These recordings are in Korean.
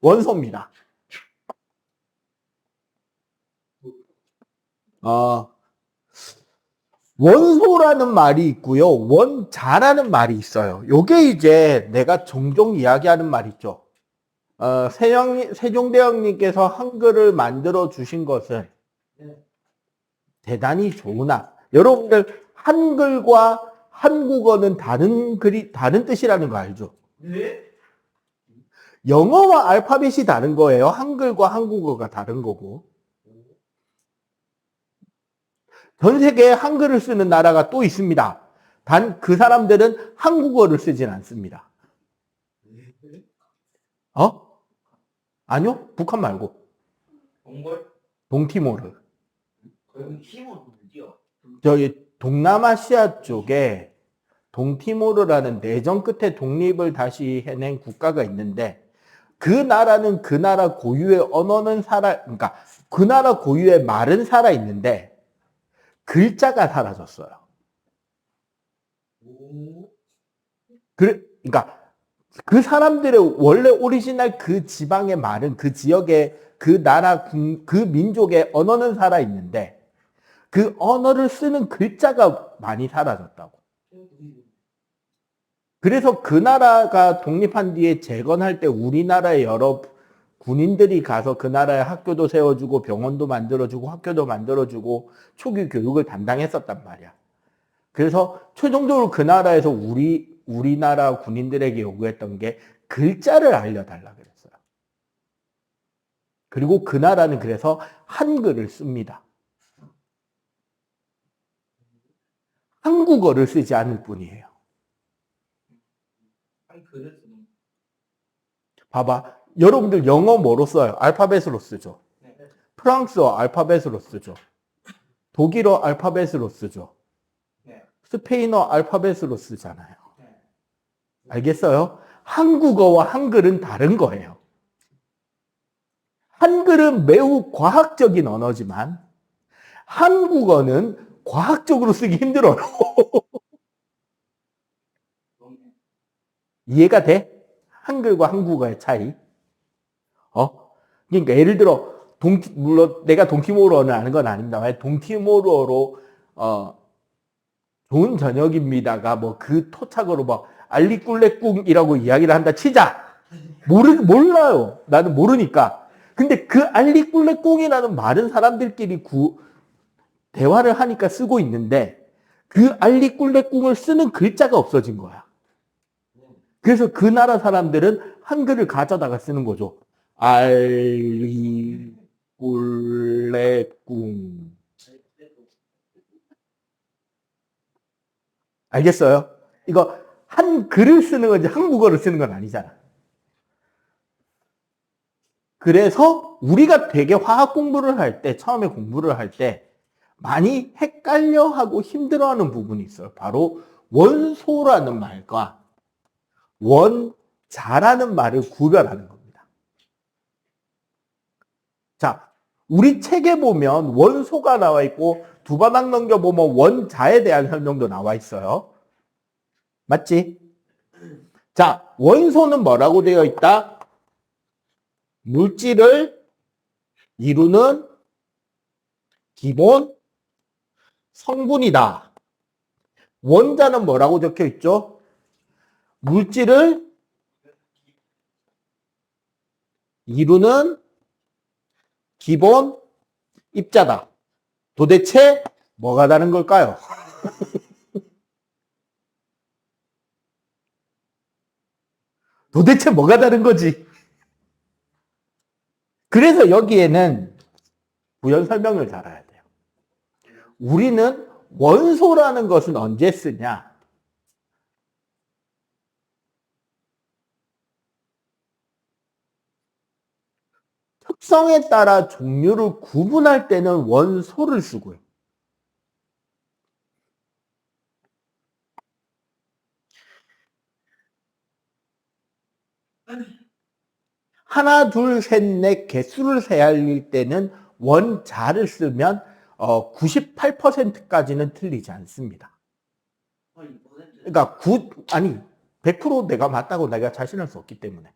원소입니다. 원소라는 말이 있고요. 원자라는 말이 있어요. 요게 이제 내가 종종 이야기하는 말 있죠. 세종대왕님께서 한글을 만들어 주신 것은 대단히 좋으나 여러분들 한글과 한국어는 다른 뜻이라는 거 알죠? 네? 영어와 알파벳이 다른 거예요. 한글과 한국어가 다른 거고. 전 세계에 한글을 쓰는 나라가 또 있습니다. 단 그 사람들은 한국어를 쓰진 않습니다. 아니요. 북한 말고. 몽골? 동티모르. 그럼 힘은 어디요? 저기 동남아시아 쪽에 동티모르라는 내전 끝에 독립을 다시 해낸 국가가 있는데 그 나라는 그 나라 고유의 언어는 그러니까 그 나라 고유의 말은 살아 있는데 글자가 사라졌어요. 그러니까 그 사람들의 원래 오리지널 그 지방의 말은 그 지역의 그 나라 그 민족의 언어는 살아 있는데 그 언어를 쓰는 글자가 많이 사라졌다고. 그래서 그 나라가 독립한 뒤에 재건할 때 우리나라의 여러 군인들이 가서 그 나라에 학교도 세워주고 병원도 만들어주고 학교도 만들어주고 초기 교육을 담당했었단 말이야. 그래서 최종적으로 그 나라에서 우리나라 군인들에게 요구했던 게 글자를 알려달라 그랬어요. 그리고 그 나라는 그래서 한글을 씁니다. 한국어를 쓰지 않을 뿐이에요. 봐봐. 여러분들 영어 뭐로 써요? 알파벳으로 쓰죠. 프랑스어 알파벳으로 쓰죠. 독일어 알파벳으로 쓰죠. 스페인어 알파벳으로 쓰잖아요. 알겠어요? 한국어와 한글은 다른 거예요. 한글은 매우 과학적인 언어지만 한국어는 과학적으로 쓰기 힘들어요. 이해가 돼? 한글과 한국어의 차이. 그러니까 예를 들어 물론 내가 동티모르어는 아는 건 아닙니다만 동티모르어로 좋은 저녁입니다가 뭐 그 토착어로 뭐 알리꿀레꿍이라고 이야기를 한다 치자. 몰라요. 나는 모르니까. 근데 그 알리꿀레꿍이라는 말은 사람들끼리 대화를 하니까 쓰고 있는데 그 알리꿀레꿍을 쓰는 글자가 없어진 거야. 그래서 그 나라 사람들은 한글을 가져다가 쓰는 거죠. 알리꿀레꿍. 알겠어요? 이거 한글을 쓰는 건지 한국어를 쓰는 건 아니잖아. 그래서 우리가 되게 화학 공부를 할 때, 처음에 공부를 할 때 많이 헷갈려하고 힘들어하는 부분이 있어요. 바로 원소라는 말과 원자라는 말을 구별하는 겁니다. 자, 우리 책에 보면 원소가 나와 있고 두 바닥 넘겨보면 원자에 대한 설명도 나와 있어요. 맞지? 자, 원소는 뭐라고 되어 있다? 물질을 이루는 기본 성분이다. 원자는 뭐라고 적혀 있죠? 물질을 이루는 기본 입자다. 도대체 뭐가 다른 걸까요? 도대체 뭐가 다른 거지? 그래서 여기에는 부연 설명을 잘 해야 돼요. 우리는 원소라는 것은 언제 쓰냐? 특성에 따라 종류를 구분할 때는 원소를 쓰고요. 하나, 둘, 셋, 넷 개수를 세알릴 때는 원자를 쓰면 98%까지는 틀리지 않습니다. 그러니까 100% 내가 맞다고 내가 자신할 수 없기 때문에.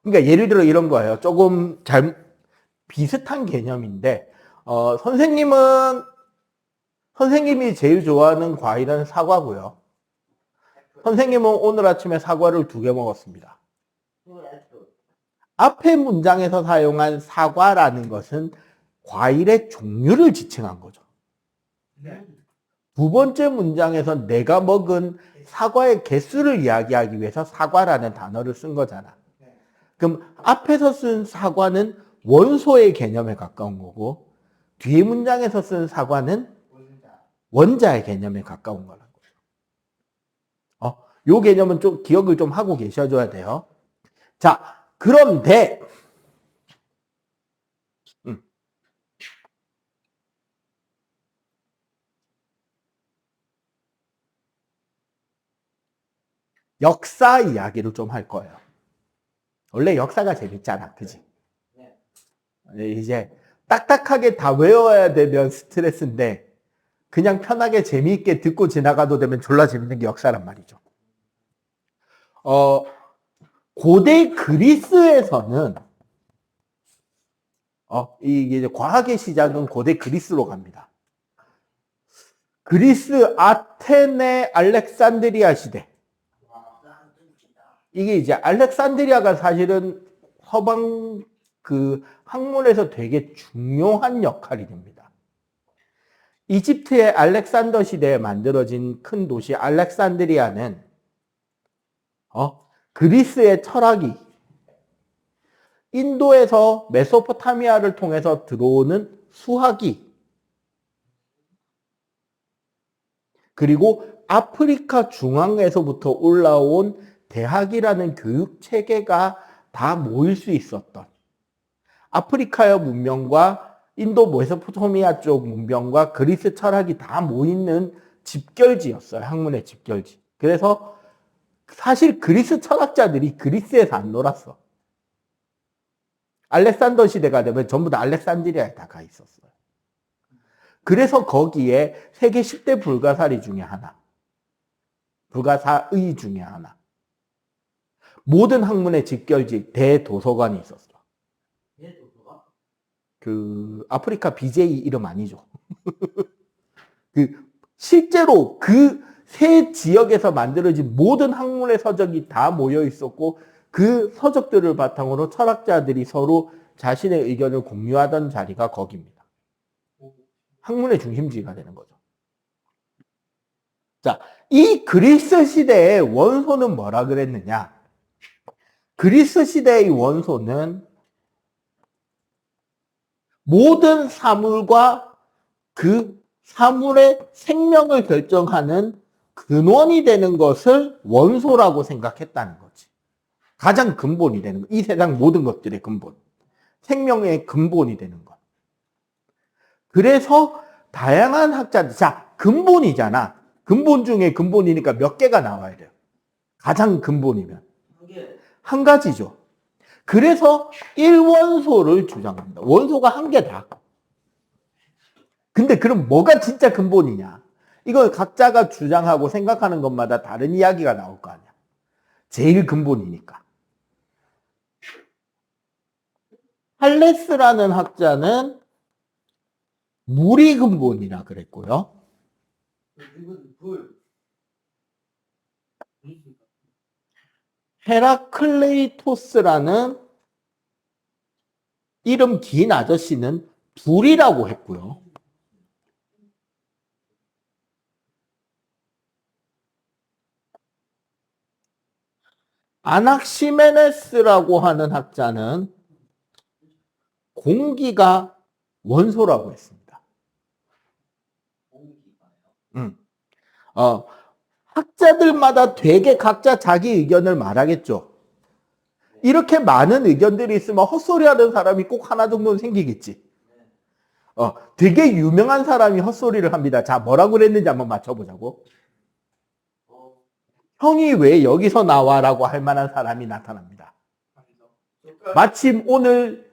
그러니까 예를 들어 이런 거예요. 조금 비슷한 개념인데, 선생님이 제일 좋아하는 과일은 사과고요. 선생님은 오늘 아침에 사과를 2개 먹었습니다. 앞에 문장에서 사용한 사과라는 것은 과일의 종류를 지칭한 거죠. 네. 두 번째 문장에서 내가 먹은 사과의 개수를 이야기하기 위해서 사과라는 단어를 쓴 거잖아. 그럼 앞에서 쓴 사과는 원소의 개념에 가까운 거고, 뒤에 문장에서 쓴 사과는 원자의 개념에 가까운 거라는 거죠. 요 개념은 좀 기억을 좀 하고 계셔줘야 돼요. 자, 그런데 역사 이야기를 좀 할 거예요. 원래 역사가 재밌잖아, 그지? 이제 딱딱하게 다 외워야 되면 스트레스인데 그냥 편하게 재미있게 듣고 지나가도 되면 졸라 재밌는 게 역사란 말이죠. 고대 그리스에서는 이게 과학의 시작은 고대 그리스로 갑니다. 그리스 아테네 알렉산드리아 시대. 이게 이제 알렉산드리아가 사실은 서방 그 학문에서 되게 중요한 역할이 됩니다. 이집트의 알렉산더 시대에 만들어진 큰 도시 알렉산드리아는 그리스의 철학이 인도에서 메소포타미아를 통해서 들어오는 수학이 그리고 아프리카 중앙에서부터 올라온 대학이라는 교육 체계가 다 모일 수 있었던 아프리카의 문명과 인도 메소포타미아 쪽 문명과 그리스 철학이 다 모이는 집결지였어요. 학문의 집결지. 그래서 사실 그리스 철학자들이 그리스에서 안 놀았어. 알렉산더 시대가 되면 전부 다 알렉산드리아에 다 가 있었어요. 그래서 거기에 세계 10대 불가사의 중에 하나. 모든 학문의 집결지 대도서관이 있었어. 그 아프리카 BJ 이름 아니죠. 실제로 그 세 지역에서 만들어진 모든 학문의 서적이 다 모여 있었고 그 서적들을 바탕으로 철학자들이 서로 자신의 의견을 공유하던 자리가 거기입니다. 학문의 중심지가 되는 거죠. 자, 이 그리스 시대의 원소는 뭐라 그랬느냐? 그리스 시대의 원소는 모든 사물과 그 사물의 생명을 결정하는 근원이 되는 것을 원소라고 생각했다는 거지. 가장 근본이 되는 것. 이 세상 모든 것들의 근본. 생명의 근본이 되는 것. 그래서 다양한 학자들, 자, 근본이잖아. 근본 중에 근본이니까 몇 개가 나와야 돼요. 가장 근본이면. 한 가지죠. 그래서 1원소를 주장합니다. 원소가 한 개다. 근데 그럼 뭐가 진짜 근본이냐? 이걸 각자가 주장하고 생각하는 것마다 다른 이야기가 나올 거 아니야. 제일 근본이니까. 할레스라는 학자는 물이 근본이라 그랬고요. 헤라클레이토스라는 이름 긴 아저씨는 불이라고 했고요. 아낙시메네스라고 하는 학자는 공기가 원소라고 했습니다. 학자들마다 되게 각자 자기 의견을 말하겠죠. 이렇게 많은 의견들이 있으면 헛소리하는 사람이 꼭 하나 정도는 생기겠지. 되게 유명한 사람이 헛소리를 합니다. 자, 뭐라고 그랬는지 한번 맞춰보자고. 형이 왜 여기서 나와라고 할 만한 사람이 나타납니다. 마침 오늘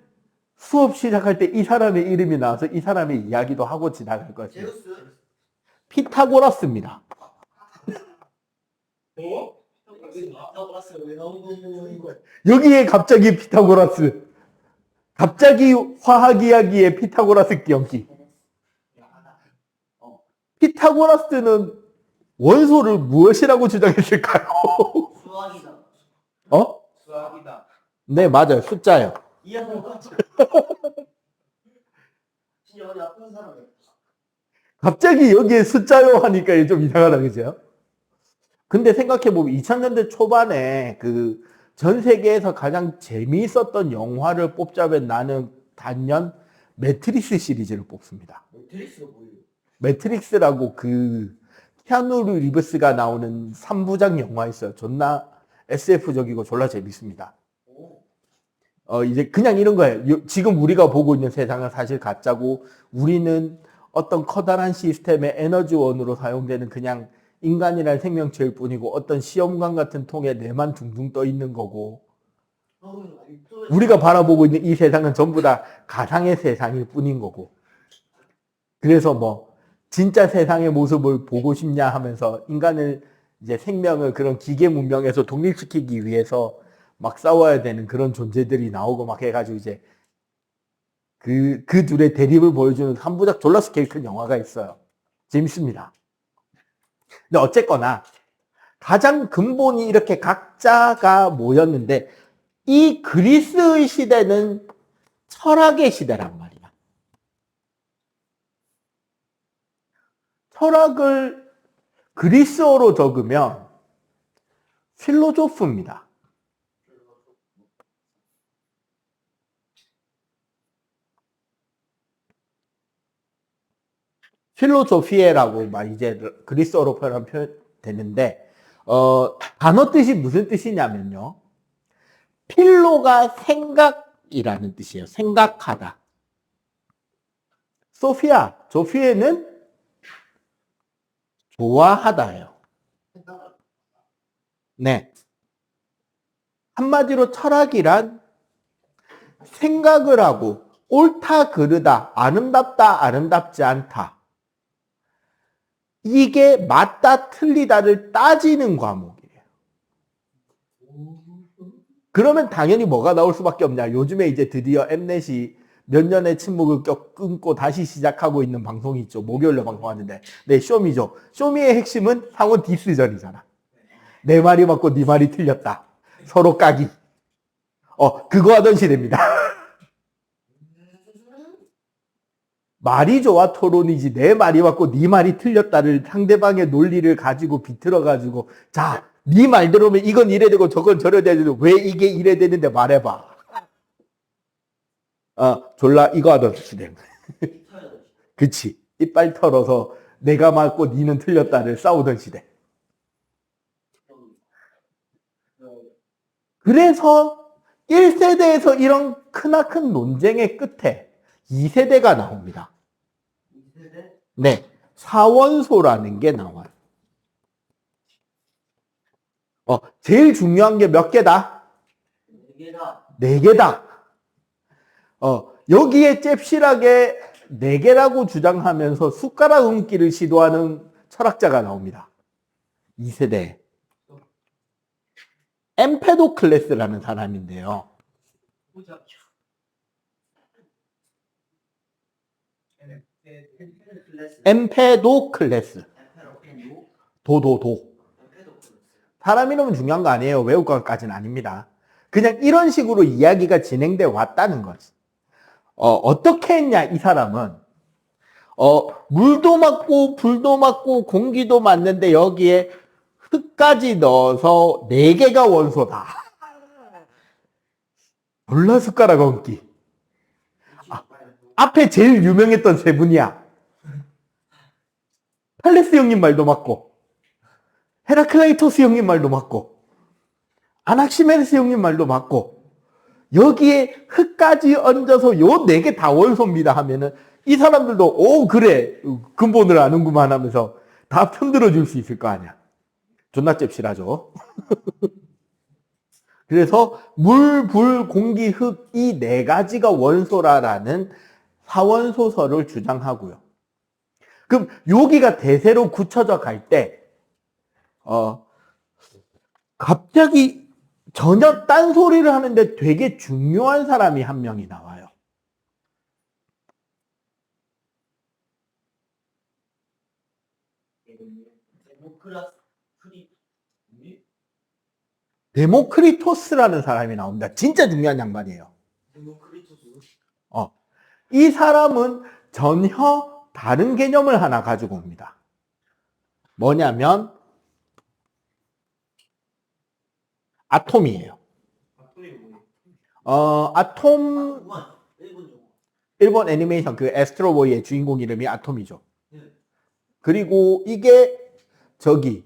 수업 시작할 때 이 사람의 이름이 나와서 이 사람의 이야기도 하고 지나갈 것이에요. 왜 나오는 거야? 여기에 갑자기 피타고라스. 갑자기 화학 이야기에 피타고라스 끼얹기. 피타고라스는 원소를 무엇이라고 주장했을까요? 수학이다. 어? 수학이다. 네, 맞아요. 숫자요. 이해하는 거 같아. 진짜 어디 아픈 사람이야. 갑자기 여기에 숫자요 하니까 좀 이상하다, 그죠? 근데 생각해보면 2000년대 초반에 그 전 세계에서 가장 재미있었던 영화를 뽑자면 나는 단연 매트릭스 시리즈를 뽑습니다. 매트릭스가 뭐예요? 매트릭스라고 그 키아누 리브스가 나오는 3부작 영화 있어요. 존나 SF적이고 졸라 재밌습니다. 이제 그냥 이런 거예요. 지금 우리가 보고 있는 세상은 사실 가짜고 우리는 어떤 커다란 시스템의 에너지원으로 사용되는 그냥 인간이라는 생명체일 뿐이고 어떤 시험관 같은 통에 뇌만 둥둥 떠 있는 거고 우리가 바라보고 있는 이 세상은 전부 다 가상의 세상일 뿐인 거고 그래서 뭐 진짜 세상의 모습을 보고 싶냐 하면서 인간을 이제 생명을 그런 기계 문명에서 독립시키기 위해서 막 싸워야 되는 그런 존재들이 나오고 막 해가지고 이제 그 둘의 대립을 보여주는 3부작 졸라 스케일 큰 영화가 있어요. 재밌습니다. 근데 어쨌거나 가장 근본이 이렇게 각자가 모였는데 이 그리스의 시대는 철학의 시대란 말이야. 철학을 그리스어로 적으면 필로조프입니다. 필로조피에라고 막 이제 그리스어로 표현하면 되는데 단어 뜻이 무슨 뜻이냐면요. 필로가 생각이라는 뜻이에요. 생각하다. 조피에는 좋아하다예요. 네. 한마디로 철학이란 생각을 하고 옳다 그르다, 아름답다 아름답지 않다. 이게 맞다 틀리다를 따지는 과목이에요. 그러면 당연히 뭐가 나올 수밖에 없냐. 요즘에 이제 드디어 엠넷이 몇 년의 침묵을 끊고 다시 시작하고 있는 방송이 있죠. 목요일에 방송하는데. 네, 쇼미죠. 쇼미의 핵심은 상호 디스전이잖아. 내 말이 맞고 네 말이 틀렸다. 서로 까기. 그거 하던 시대입니다. 말이 좋아 토론이지 내 말이 맞고 네 말이 틀렸다를 상대방의 논리를 가지고 비틀어 가지고 자, 네 말대로면 이건 이래 되고 저건 저래 되는데 왜 이게 이래 되는데 말해봐. 졸라 이거 하던 시대. 그치. 이빨 털어서 내가 맞고 니는 틀렸다를 싸우던 시대. 그래서 1세대에서 이런 크나큰 논쟁의 끝에 2세대가 나옵니다. 네. 사원소라는 게 나와요. 제일 중요한 게 몇 개다? 4개다. 여기에 잽실하게 4개라고 주장하면서 숟가락 얹기를 시도하는 철학자가 나옵니다. 2세대. 엠페도클레스라는 사람인데요. 엠페도클레스. 도. 사람 이름은 중요한 거 아니에요. 외울 것까지는 아닙니다. 그냥 이런 식으로 이야기가 진행돼 왔다는 거지. 어떻게 했냐, 이 사람은. 물도 맞고, 불도 맞고, 공기도 맞는데 여기에 흙까지 넣어서 4개가 원소다. 몰라, 숟가락 얹기. 앞에 제일 유명했던 3분이야. 팔레스 형님 말도 맞고, 헤라클라이토스 형님 말도 맞고, 아낙시메네스 형님 말도 맞고, 여기에 흙까지 얹어서 요 4개 다 원소입니다 하면은 이 사람들도 그래 근본을 아는구만 하면서 다 편들어 줄 수 있을 거 아니야. 존나 잽실하죠. 그래서 물, 불, 공기, 흙 이 4가지가 원소라라는 사원소설을 주장하고요. 그럼 여기가 대세로 굳혀져 갈 때 갑자기 전혀 딴소리를 하는데 되게 중요한 사람이 한 명이 나와요. 데모크리토스라는 사람이 나옵니다. 진짜 중요한 양반이에요. 이 사람은 전혀 다른 개념을 하나 가지고 옵니다. 뭐냐면 아톰이에요. 아톰, 일본 애니메이션 그 애스트로보이의 주인공 이름이 아톰이죠. 그리고 이게 저기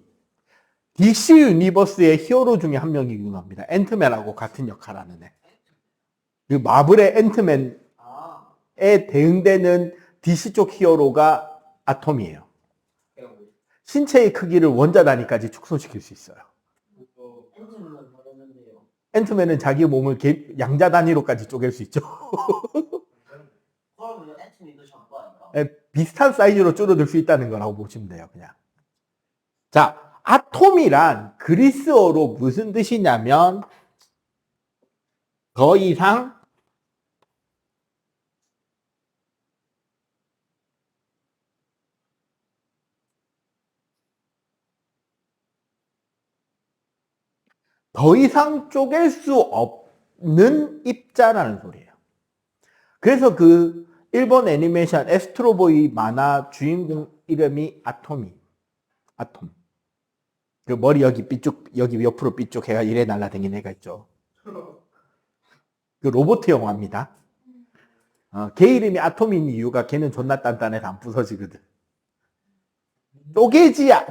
DC 유니버스의 히어로 중에 한 명이기도 합니다. 앤트맨하고 같은 역할하는 애. 그 마블의 앤트맨에 대응되는 DC 쪽 히어로가 아톰이에요. 신체의 크기를 원자 단위까지 축소시킬 수 있어요. 앤트맨은 자기 몸을 양자 단위로까지 쪼갤 수 있죠. 비슷한 사이즈로 줄어들 수 있다는 거라고 보시면 돼요, 그냥. 자, 아톰이란 그리스어로 무슨 뜻이냐면 더 이상 쪼갤 수 없는 입자라는 소리예요. 그래서 그 일본 애니메이션 애스트로보이 만화 주인공 이름이 아톰. 그 머리 여기 삐쭉, 여기 옆으로 삐쭉 해가 이래 날라다니는 애가 있죠. 그 로봇 영화입니다. 걔 이름이 아톰인 이유가 걔는 존나 단단해서 안 부서지거든.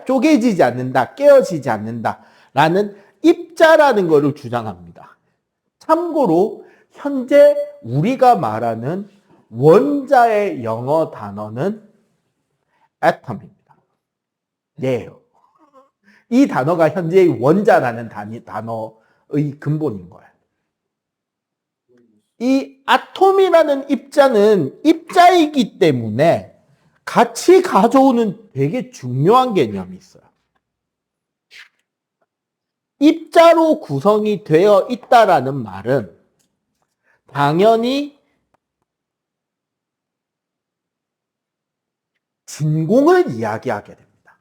쪼개지지 않는다, 깨어지지 않는다 라는 입자라는 것을 주장합니다. 참고로 현재 우리가 말하는 원자의 영어 단어는 atom입니다. 예요. 이 단어가 현재의 원자라는 단어의 근본인 거예요. 이 아톰이라는 입자는 입자이기 때문에 같이 가져오는 되게 중요한 개념이 있어요. 입자로 구성이 되어 있다라는 말은 당연히 진공을 이야기하게 됩니다.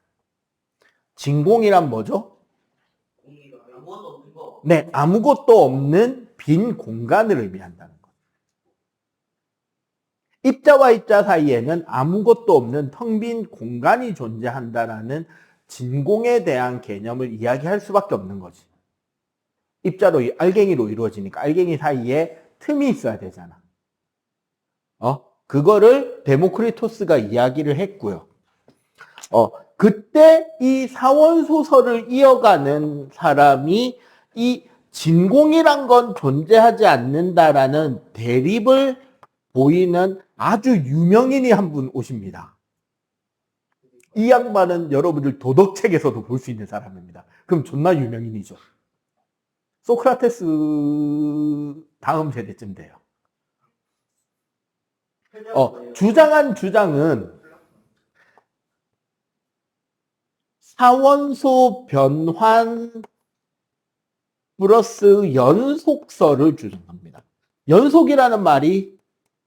진공이란 뭐죠? 네, 아무것도 없는 빈 공간을 의미한다는 것. 입자와 입자 사이에는 아무것도 없는 텅 빈 공간이 존재한다라는 진공에 대한 개념을 이야기할 수밖에 없는 거지. 입자로, 알갱이로 이루어지니까 알갱이 사이에 틈이 있어야 되잖아. 그거를 데모크리토스가 이야기를 했고요. 그때 이 사원소설을 이어가는 사람이 이 진공이란 건 존재하지 않는다라는 대립을 보이는 아주 유명인이 한 분 오십니다. 이 양반은 여러분들 도덕책에서도 볼 수 있는 사람입니다. 그럼 존나 유명인이죠. 소크라테스 다음 세대쯤 돼요. 주장한 주장은 사원소 변환 플러스 연속설을 주장합니다. 연속이라는 말이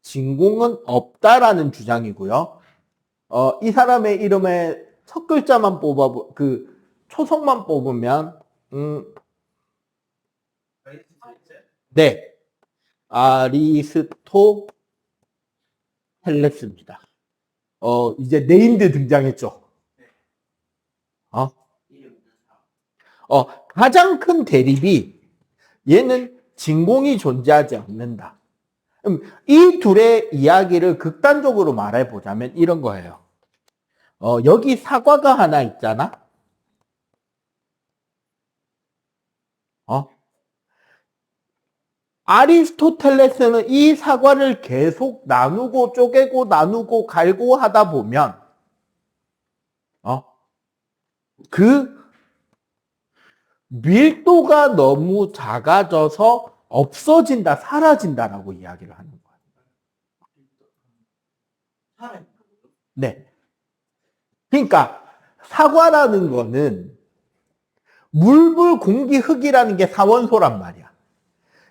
진공은 없다라는 주장이고요. 이 사람의 이름에 첫 글자만 초성만 뽑으면 네, 아리스토텔레스입니다. 이제 네임드 등장했죠. 가장 큰 대립이 얘는 진공이 존재하지 않는다. 이 둘의 이야기를 극단적으로 말해보자면 이런 거예요. 여기 사과가 하나 있잖아. 아리스토텔레스는 이 사과를 계속 나누고 쪼개고 나누고 갈고 하다 보면 그 밀도가 너무 작아져서 없어진다, 사라진다라고 이야기를 하는 거예요. 네. 그러니까 사과라는 거는 물불 공기 흙이라는 게 사원소란 말이야.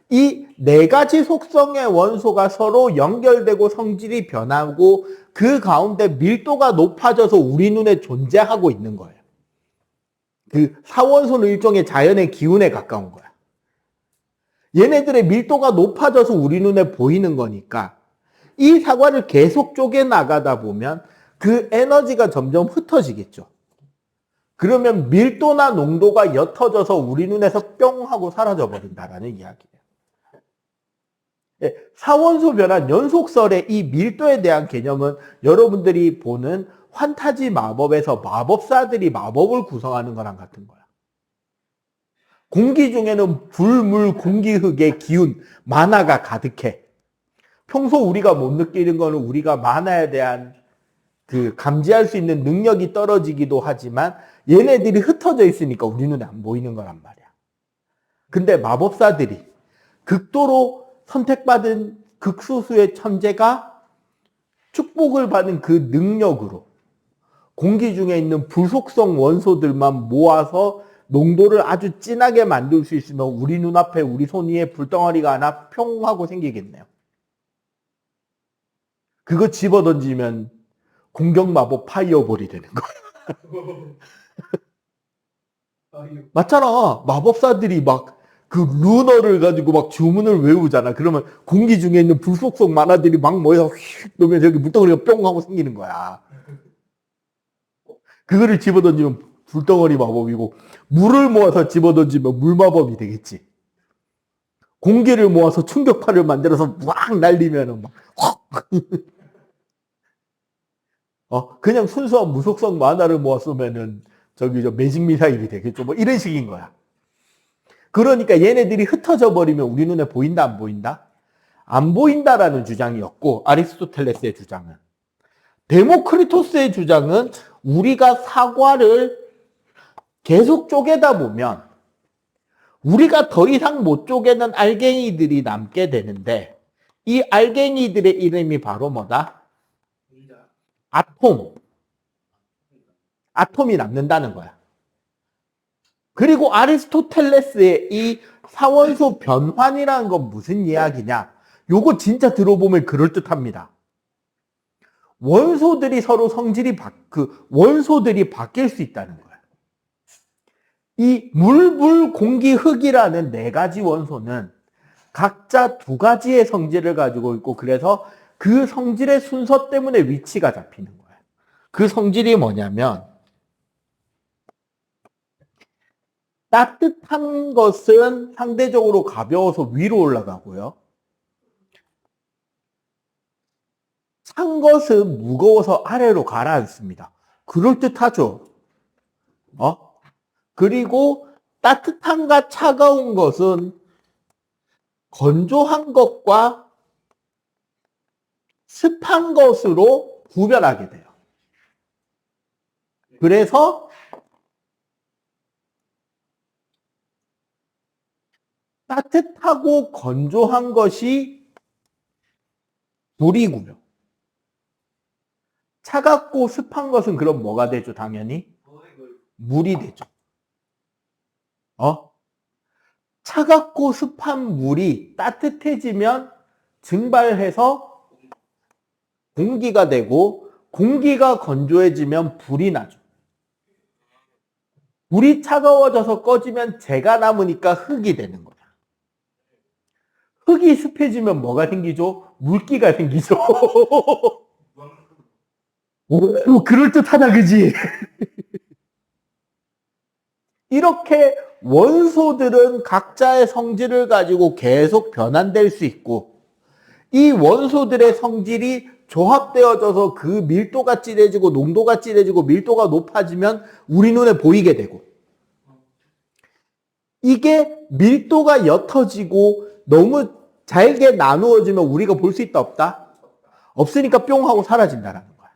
이 네 가지 속성의 원소가 서로 연결되고 성질이 변하고 그 가운데 밀도가 높아져서 우리 눈에 존재하고 있는 거예요. 그 사원소는 일종의 자연의 기운에 가까운 거야. 얘네들의 밀도가 높아져서 우리 눈에 보이는 거니까 이 사과를 계속 쪼개 나가다 보면 그 에너지가 점점 흩어지겠죠. 그러면 밀도나 농도가 옅어져서 우리 눈에서 뿅 하고 사라져 버린다라는 이야기예요. 사원소 변환 연속설의 이 밀도에 대한 개념은 여러분들이 보는 환타지 마법에서 마법사들이 마법을 구성하는 거랑 같은 거야. 공기 중에는 불, 물, 공기, 흙의 기운, 만화가 가득해. 평소 우리가 못 느끼는 거는 우리가 만화에 대한 그 감지할 수 있는 능력이 떨어지기도 하지만 얘네들이 흩어져 있으니까 우리 눈에 안 보이는 거란 말이야. 근데 마법사들이 극도로 선택받은 극소수의 천재가 축복을 받은 그 능력으로 공기 중에 있는 불속성 원소들만 모아서 농도를 아주 진하게 만들 수 있으면 우리 눈앞에 우리 손 위에 불덩어리가 하나 평 하고 생기겠네요. 그거 집어던지면 공격마법 파이어볼이 되는 거야. 맞잖아. 마법사들이 막 그 루너를 가지고 막 주문을 외우잖아. 그러면 공기 중에 있는 불속성 만화들이 막 모여서 휙 놓으면 저기 물덩어리가 뿅 하고 생기는 거야. 그거를 집어던지면 불덩어리 마법이고 물을 모아서 집어던지면 물 마법이 되겠지. 공기를 모아서 충격파를 만들어서 막 날리면은 막 그냥 순수한 무속성 만화를 모았으면은 저기 저 매직 미사일이 되겠죠. 뭐 이런 식인 거야. 그러니까 얘네들이 흩어져 버리면 우리 눈에 보인다, 안 보인다? 안 보인다라는 주장이었고, 아리스토텔레스의 주장은. 데모크리토스의 주장은 우리가 사과를 계속 쪼개다 보면 우리가 더 이상 못 쪼개는 알갱이들이 남게 되는데 이 알갱이들의 이름이 바로 뭐다? 아톰. 아톰이 남는다는 거야. 그리고 아리스토텔레스의 이 사원소 변환이라는 건 무슨 이야기냐? 요거 진짜 들어보면 그럴듯합니다. 원소들이 서로 성질이 원소들이 바뀔 수 있다는 거야. 이 물, 불, 공기, 흙이라는 네 가지 원소는 각자 두 가지의 성질을 가지고 있고 그래서 그 성질의 순서 때문에 위치가 잡히는 거야. 그 성질이 뭐냐면 따뜻한 것은 상대적으로 가벼워서 위로 올라가고요. 찬 것은 무거워서 아래로 가라앉습니다. 그럴듯하죠? 그리고 따뜻함과 차가운 것은 건조한 것과 습한 것으로 구별하게 돼요. 그래서 따뜻하고 건조한 것이 불이고요. 차갑고 습한 것은 그럼 뭐가 되죠? 당연히 물이 되죠. 차갑고 습한 물이 따뜻해지면 증발해서 공기가 되고 공기가 건조해지면 불이 나죠. 불이 차가워져서 꺼지면 재가 남으니까 흙이 되는 거야. 흙이 습해지면 뭐가 생기죠? 물기가 생기죠. 오, 그럴듯하다, 그지? 이렇게 원소들은 각자의 성질을 가지고 계속 변환될 수 있고 이 원소들의 성질이 조합되어져서 그 밀도가 진해지고 농도가 진해지고 밀도가 높아지면 우리 눈에 보이게 되고 이게 밀도가 옅어지고 너무 잘게 나누어지면 우리가 볼 수 있다 없다? 없으니까 뿅 하고 사라진다라는 거야.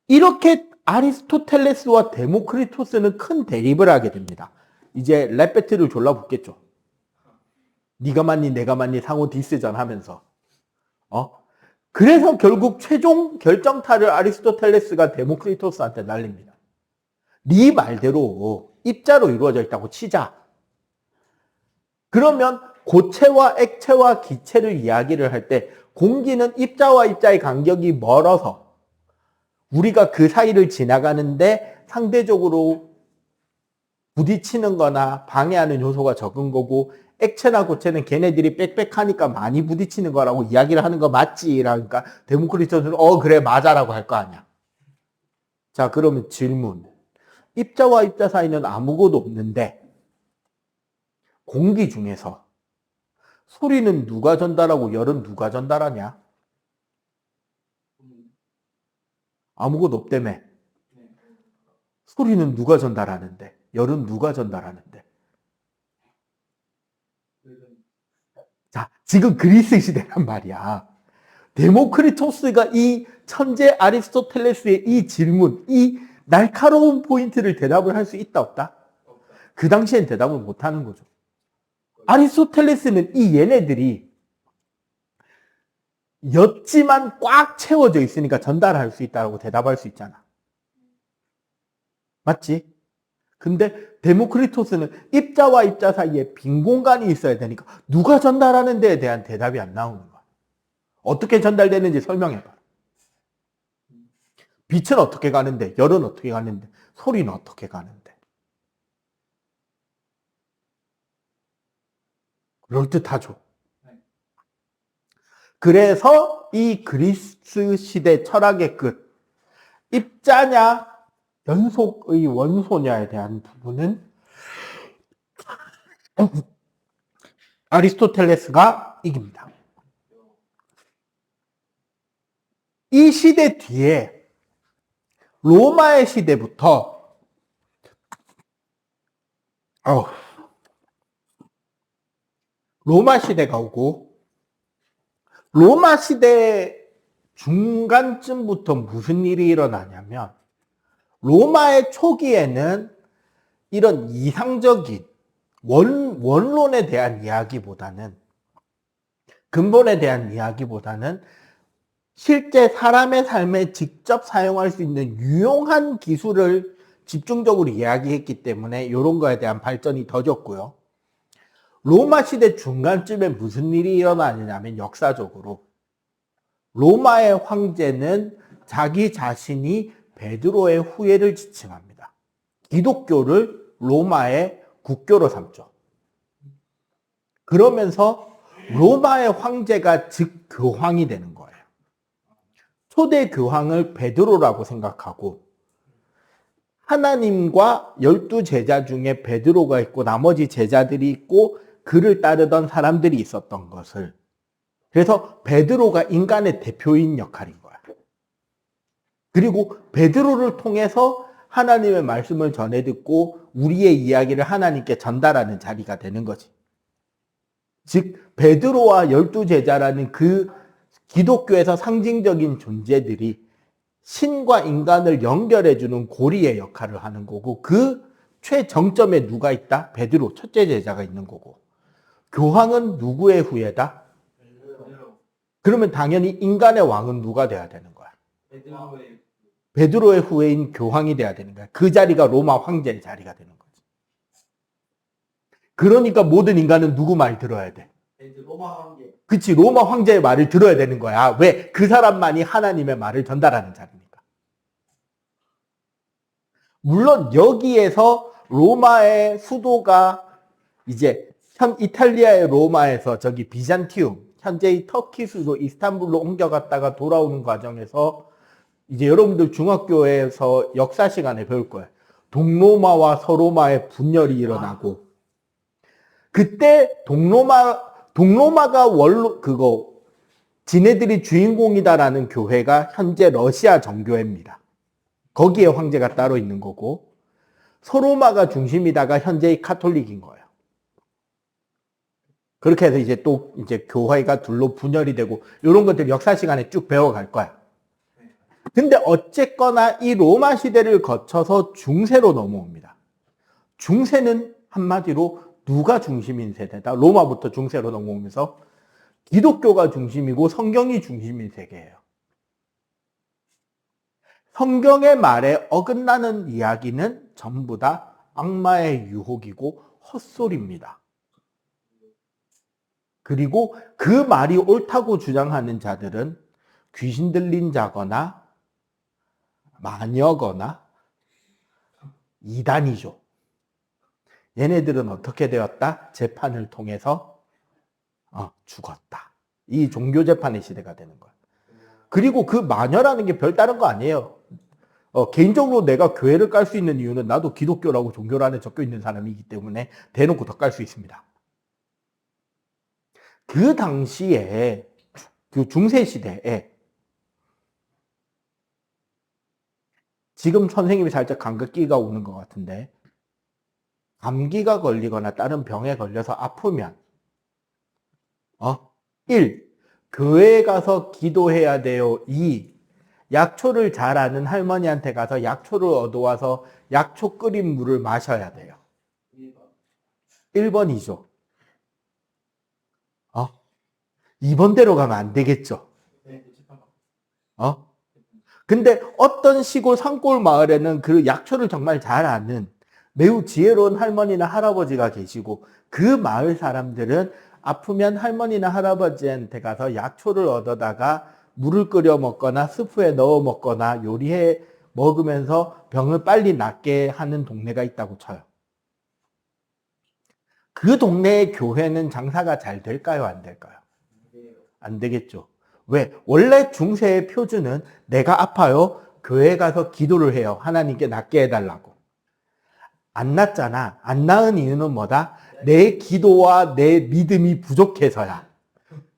이렇게 아리스토텔레스와 데모크리토스는 큰 대립을 하게 됩니다. 이제 랩 배틀을 졸라 붙겠죠. 네가 맞니 내가 맞니 상호 디스전 하면서 그래서 결국 최종 결정타를 아리스토텔레스가 데모크리토스한테 날립니다. 네 말대로 입자로 이루어져 있다고 치자. 그러면 고체와 액체와 기체를 이야기를 할 때 공기는 입자와 입자의 간격이 멀어서 우리가 그 사이를 지나가는데 상대적으로 부딪히는 거나 방해하는 요소가 적은 거고, 액체나 고체는 걔네들이 빽빽하니까 많이 부딪히는 거라고 이야기를 하는 거 맞지? 라니까 데모크리토스는 그래 맞아라고 할 거 아니야. 자, 그러면 질문. 입자와 입자 사이는 아무것도 없는데 공기 중에서 소리는 누가 전달하고 열은 누가 전달하냐? 아무것도 없다며. 소리는 누가 전달하는데 열은 누가 전달하는데? 자, 지금 그리스 시대란 말이야. 데모크리토스가 이 천재 아리스토텔레스의 이 질문, 이 날카로운 포인트를 대답을 할 수 있다 없다? 그 당시엔 대답을 못하는 거죠. 아리스토텔레스는 이 얘네들이 였지만 꽉 채워져 있으니까 전달할 수 있다고 대답할 수 있잖아. 맞지? 근데 데모크리토스는 입자와 입자 사이에 빈 공간이 있어야 되니까 누가 전달하는 데에 대한 대답이 안 나오는 거야. 어떻게 전달되는지 설명해봐. 빛은 어떻게 가는데, 열은 어떻게 가는데, 소리는 어떻게 가는데. 그럴듯하죠. 그래서 이 그리스 시대 철학의 끝, 입자냐 연속의 원소냐에 대한 부분은 아리스토텔레스가 이깁니다. 이 시대 뒤에 로마의 시대부터 로마 시대가 오고, 로마 시대 중간쯤부터 무슨 일이 일어나냐면, 로마의 초기에는 이런 이상적인 원론에 대한 이야기보다는, 근본에 대한 이야기보다는 실제 사람의 삶에 직접 사용할 수 있는 유용한 기술을 집중적으로 이야기했기 때문에 이런 거에 대한 발전이 더뎠고요. 로마 시대 중간쯤에 무슨 일이 일어나냐면, 역사적으로 로마의 황제는 자기 자신이 베드로의 후예를 지칭합니다. 기독교를 로마의 국교로 삼죠. 그러면서 로마의 황제가 즉 교황이 되는 거예요. 초대 교황을 베드로라고 생각하고, 하나님과 12제자 중에 베드로가 있고 나머지 제자들이 있고 그를 따르던 사람들이 있었던 것을, 그래서 베드로가 인간의 대표인 역할인 거야. 그리고 베드로를 통해서 하나님의 말씀을 전해 듣고 우리의 이야기를 하나님께 전달하는 자리가 되는 거지. 즉 베드로와 12제자라는 그 기독교에서 상징적인 존재들이 신과 인간을 연결해주는 고리의 역할을 하는 거고, 그 최정점에 누가 있다? 베드로, 첫째 제자가 있는 거고. 교황은 누구의 후예다? 그러면 당연히 인간의 왕은 누가 돼야 되는 거야? 베드로의 후예인 교황이 돼야 되는 거야. 그 자리가 로마 황제의 자리가 되는 거지. 그러니까 모든 인간은 누구 말 들어야 돼? 로마 황제. 그치, 로마 황제의 말을 들어야 되는 거야. 왜? 그 사람만이 하나님의 말을 전달하는 자리니까. 물론 여기에서 로마의 수도가 이제 이탈리아의 로마에서 저기 비잔티움, 현재의 터키 수도 이스탄불로 옮겨갔다가 돌아오는 과정에서 이제 여러분들 중학교에서 역사 시간에 배울 거예요. 동로마와 서로마의 분열이 일어나고, 그때 동로마가 지네들이 주인공이다라는 교회가 현재 러시아 정교회입니다. 거기에 황제가 따로 있는 거고, 서로마가 중심이다가 현재의 카톨릭인 거예요. 그렇게 해서 이제 또 이제 교회가 둘로 분열이 되고, 이런 것들 역사 시간에 쭉 배워갈 거야. 근데 어쨌거나 이 로마 시대를 거쳐서 중세로 넘어옵니다. 중세는 한마디로 누가 중심인 세대다? 로마부터 중세로 넘어오면서 기독교가 중심이고 성경이 중심인 세계예요. 성경의 말에 어긋나는 이야기는 전부 다 악마의 유혹이고 헛소리입니다. 그리고 그 말이 옳다고 주장하는 자들은 귀신 들린 자거나 마녀거나 이단이죠. 얘네들은 어떻게 되었다? 재판을 통해서 죽었다. 이 종교재판의 시대가 되는 거예요. 그리고 그 마녀라는 게 별다른 거 아니에요. 개인적으로 내가 교회를 깔 수 있는 이유는 나도 기독교라고 종교 안에 적혀 있는 사람이기 때문에 대놓고 더 깔 수 있습니다. 그 당시에 그 중세 시대에 지금 선생님이 살짝 감기가 오는 것 같은데 감기가 걸리거나 다른 병에 걸려서 아프면 1. 교회에 가서 기도해야 돼요. 2. 약초를 잘 아는 할머니한테 가서 약초를 얻어와서 약초 끓인 물을 마셔야 돼요. 1번이죠. 2번대로 가면 안 되겠죠. 근데 어떤 시골 산골 마을에는 그 약초를 정말 잘 아는 매우 지혜로운 할머니나 할아버지가 계시고 그 마을 사람들은 아프면 할머니나 할아버지한테 가서 약초를 얻어다가 물을 끓여 먹거나 스프에 넣어 먹거나 요리해 먹으면서 병을 빨리 낫게 하는 동네가 있다고 쳐요. 그 동네의 교회는 장사가 잘 될까요? 안 될까요? 안 되겠죠. 왜? 원래 중세의 표준은 내가 아파요. 교회에 가서 기도를 해요. 하나님께 낫게 해달라고. 안 낫잖아. 안 나은 이유는 뭐다? 내 기도와 내 믿음이 부족해서야.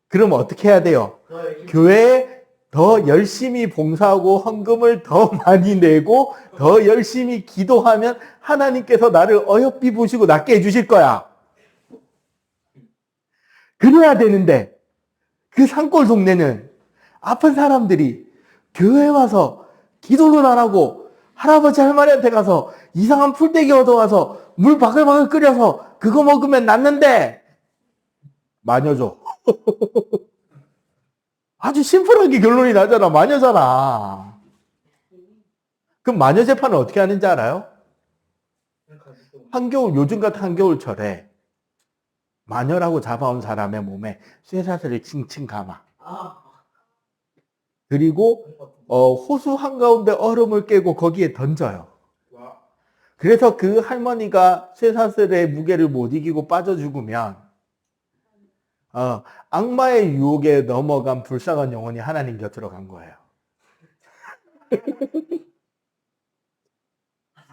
그럼 어떻게 해야 돼요? 교회에 더 열심히 봉사하고 헌금을 더 많이 내고 더 열심히 기도하면 하나님께서 나를 어여삐 보시고 낫게 해주실 거야. 그래야 되는데 그 산골 동네는 아픈 사람들이 교회에 와서 기도를 안 하고 할아버지 할머니한테 가서 이상한 풀떼기 얻어와서 물 바글바글 끓여서 그거 먹으면 낫는데 마녀죠. 아주 심플하게 결론이 나잖아. 마녀잖아. 그럼 마녀 재판을 어떻게 하는지 알아요? 한겨울, 요즘 같은 한겨울철에 마녀라고 잡아온 사람의 몸에 쇠사슬을 칭칭 감아. 그리고 호수 한가운데 얼음을 깨고 거기에 던져요. 그래서 그 할머니가 쇠사슬의 무게를 못 이기고 빠져 죽으면 악마의 유혹에 넘어간 불쌍한 영혼이 하나님 곁으로 간 거예요.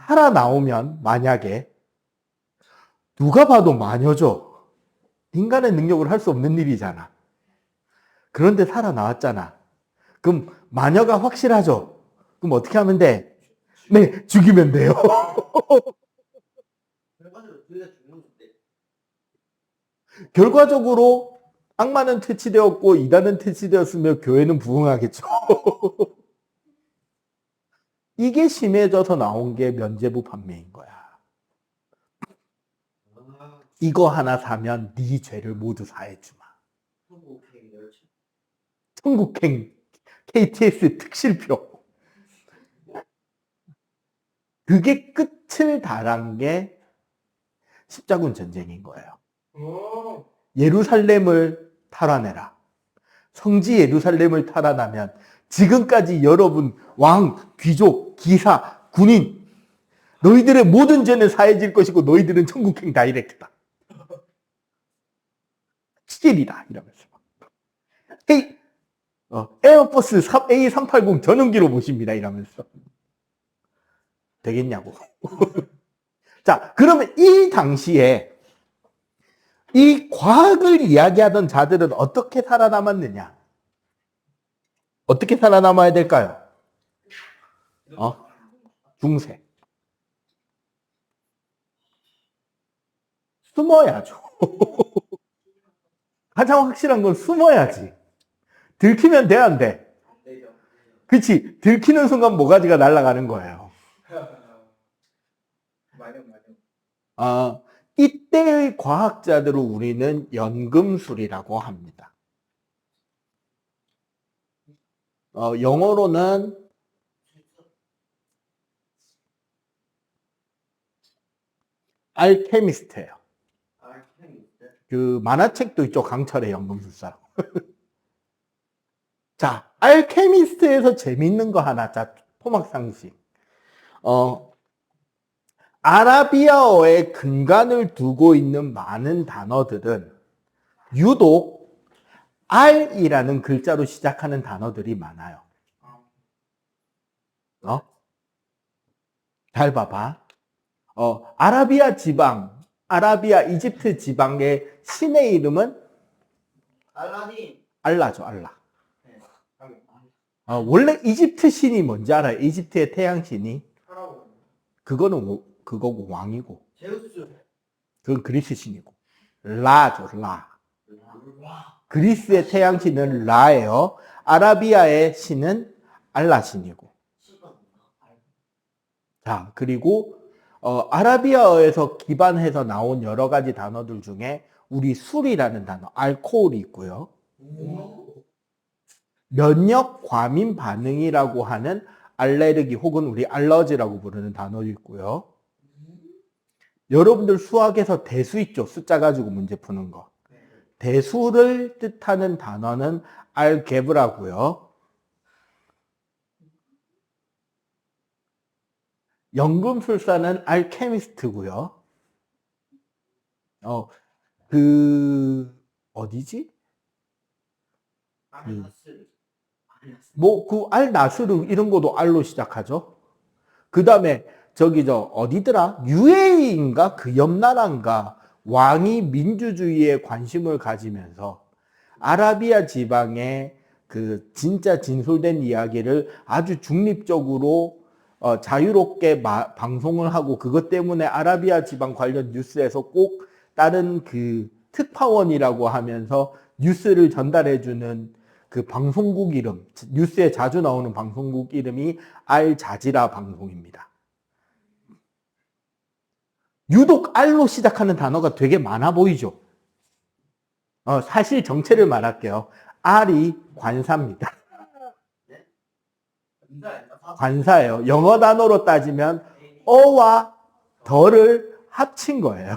살아나오면 만약에 누가 봐도 마녀죠. 인간의 능력으로 할 수 없는 일이잖아. 그런데 살아나왔잖아. 그럼 마녀가 확실하죠. 그럼 어떻게 하면 돼? 네, 죽이면 돼요. 결과적으로 악마는 퇴치되었고 이단은 퇴치되었으며 교회는 부흥하겠죠. 이게 심해져서 나온 게 면죄부 판매인 거야. 이거 하나 사면 네 죄를 모두 사해주마. 천국행 KTX 특실표. 그게 끝을 달한 게 십자군 전쟁인 거예요. 예루살렘을 탈환해라. 성지 예루살렘을 탈환하면 지금까지 여러분 왕, 귀족, 기사, 군인 너희들의 모든 죄는 사해질 것이고 너희들은 천국행 다이렉트다. 치질이다 이러면서. 헤이, 에어버스 A380 전용기로 모십니다 이러면서. 되겠냐고. 자, 그러면 이 당시에 이 과학을 이야기하던 자들은 어떻게 살아남았느냐? 어떻게 살아남아야 될까요? 중세. 숨어야죠. 가장 확실한 건 숨어야지. 들키면 돼, 안 돼? 그치? 들키는 순간 모가지가 날아가는 거예요. 이때의 과학자들을 우리는 연금술이라고 합니다. 영어로는 알케미스트예요. 알케미스트. 그 만화책도 있죠. 강철의 연금술사. 자, 알케미스트에서 재밌는 거 하나. 자, 토막상식. 아라비아어의 근간을 두고 있는 많은 단어들은 유독 R이라는 글자로 시작하는 단어들이 많아요. 잘 봐봐. 아라비아 지방, 아라비아 이집트 지방의 신의 이름은 알라딘. 알라죠, 알라. 네. 원래 이집트 신이 뭔지 알아요? 이집트의 태양 신이? 파라오. 그거는 그거고 왕이고. 제우스. 그건 그리스 신이고. 라죠, 라. 와. 그리스의 태양 신은 라예요. 아라비아의 신은 알라 신이고. 자, 그리고 아라비아어에서 기반해서 나온 여러 가지 단어들 중에 우리 술이라는 단어, 알코올이 있고요. 면역 과민 반응이라고 하는 알레르기 혹은 우리 알러지라고 부르는 단어도 있고요. 여러분들 수학에서 대수 있죠? 숫자 가지고 문제 푸는 거. 대수를 뜻하는 단어는 알게브라고요. 연금술사는 알케미스트고요. 어디지? 그 알나스르 이런 것도 알로 시작하죠. 그 다음에 어디더라? UAE인가? 그 옆 나라인가? 왕이 민주주의에 관심을 가지면서 아라비아 지방의 그 진짜 진솔된 이야기를 아주 중립적으로 자유롭게 방송을 하고 그것 때문에 아라비아 지방 관련 뉴스에서 꼭 다른 그 특파원이라고 하면서 뉴스를 전달해주는 그 방송국 이름, 뉴스에 자주 나오는 방송국 이름이 알자지라 방송입니다. 유독 알로 시작하는 단어가 되게 많아 보이죠? 사실 정체를 말할게요. 알이 관사입니다. 관사예요. 영어 단어로 따지면 어와 더를 합친 거예요.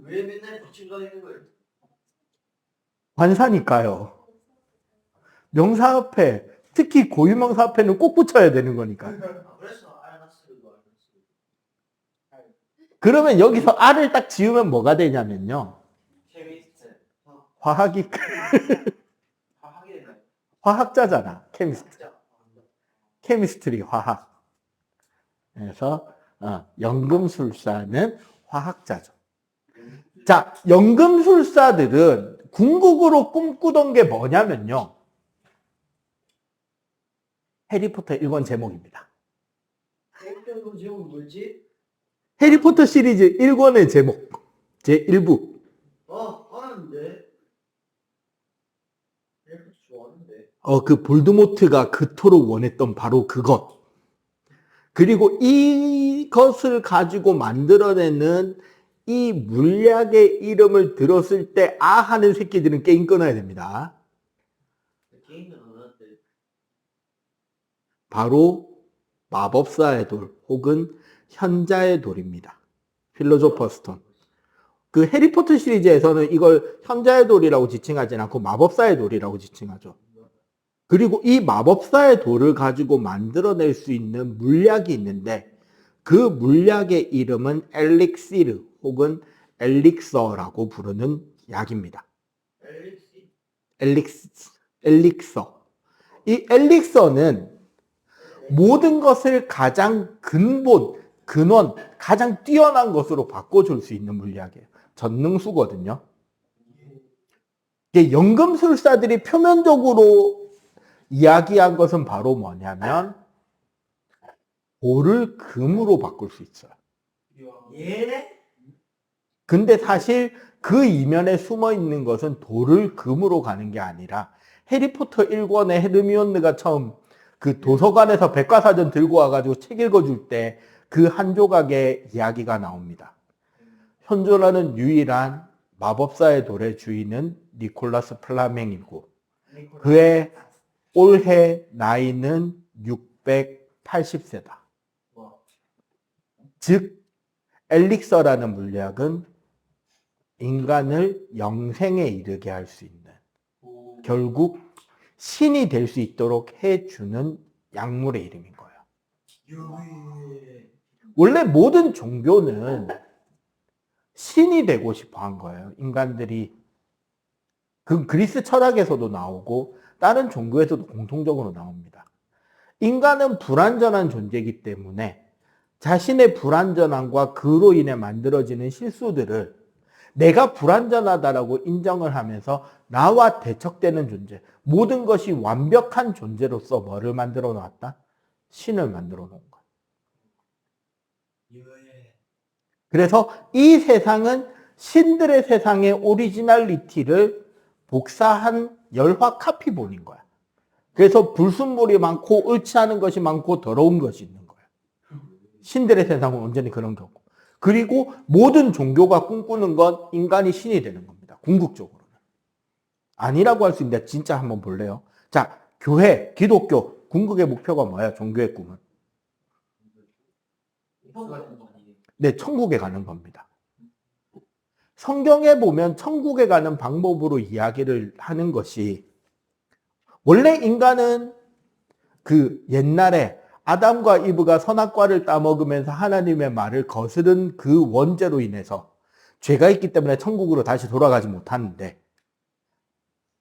왜 맨날 붙임가 있는 거예요? 관사니까요. 명사 앞에, 특히 고유명사 앞에는 꼭 붙여야 되는 거니까. 그래서 알나스르도 그러면 여기서 알을 딱 지우면 뭐가 되냐면요. 케미스트. 화학이 화학이 되나요? 화학자잖아. 케미스트리 화학. 그래서 연금술사는 화학자죠. 자, 연금술사들은 궁극으로 꿈꾸던 게 뭐냐면요. 해리포터 1권 제목입니다. 해리포터 제목 뭐지? 해리포터 시리즈 1권의 제목. 제1부. 아는데. 해리포터 좋아하는데. 그 볼드모트가 그토록 원했던 바로 그것. 그리고 이것을 가지고 만들어내는 이 물약의 이름을 들었을 때 아 하는 새끼들은 게임 끊어야 됩니다. 게임은 하는데. 바로 마법사의 돌 혹은 현자의 돌입니다. 필로소퍼 스톤. 그 해리포터 시리즈에서는 이걸 현자의 돌이라고 지칭하지 않고 마법사의 돌이라고 지칭하죠. 그리고 이 마법사의 돌을 가지고 만들어낼 수 있는 물약이 있는데 그 물약의 이름은 엘릭시르 혹은 엘릭서라고 부르는 약입니다. 엘릭서. 이 엘릭서는 모든 것을 가장 근원, 가장 뛰어난 것으로 바꿔줄 수 있는 물약이에요. 전능수거든요. 연금술사들이 표면적으로 이야기한 것은 바로 뭐냐면 돌을 금으로 바꿀 수 있어요. 예? 근데 사실 그 이면에 숨어 있는 것은 돌을 금으로 가는 게 아니라 해리포터 1권에 헤르미온느가 처음 그 도서관에서 백과사전 들고 와가지고 책 읽어줄 때 그 한 조각의 이야기가 나옵니다. 현존하는 유일한 마법사의 돌의 주인은 니콜라스 플라멩이고 그의 올해 나이는 680세다. 즉 엘릭서라는 물약은 인간을 영생에 이르게 할 수 있는, 결국 신이 될 수 있도록 해주는 약물의 이름인 거예요. 원래 모든 종교는 신이 되고 싶어 한 거예요. 인간들이. 그 그리스 철학에서도 나오고 다른 종교에서도 공통적으로 나옵니다. 인간은 불완전한 존재이기 때문에 자신의 불완전함과 그로 인해 만들어지는 실수들을 내가 불완전하다라고 인정을 하면서 나와 대척되는 존재, 모든 것이 완벽한 존재로서 뭐를 만들어 놓았다? 신을 만들어 놓은 거예요. 그래서 이 세상은 신들의 세상의 오리지널리티를 복사한 열화 카피본인 거야. 그래서 불순물이 많고 옳지 않은 것이 많고 더러운 것이 있는 거야. 신들의 세상은 온전히 그런 거고. 그리고 모든 종교가 꿈꾸는 건 인간이 신이 되는 겁니다. 궁극적으로는. 아니라고 할 수 있는데 진짜 한번 볼래요? 자, 교회, 기독교, 궁극의 목표가 뭐야? 종교의 꿈은? 네, 천국에 가는 겁니다. 성경에 보면 천국에 가는 방법으로 이야기를 하는 것이, 원래 인간은 그 옛날에 아담과 이브가 선악과를 따먹으면서 하나님의 말을 거스른 그 원죄로 인해서 죄가 있기 때문에 천국으로 다시 돌아가지 못하는데,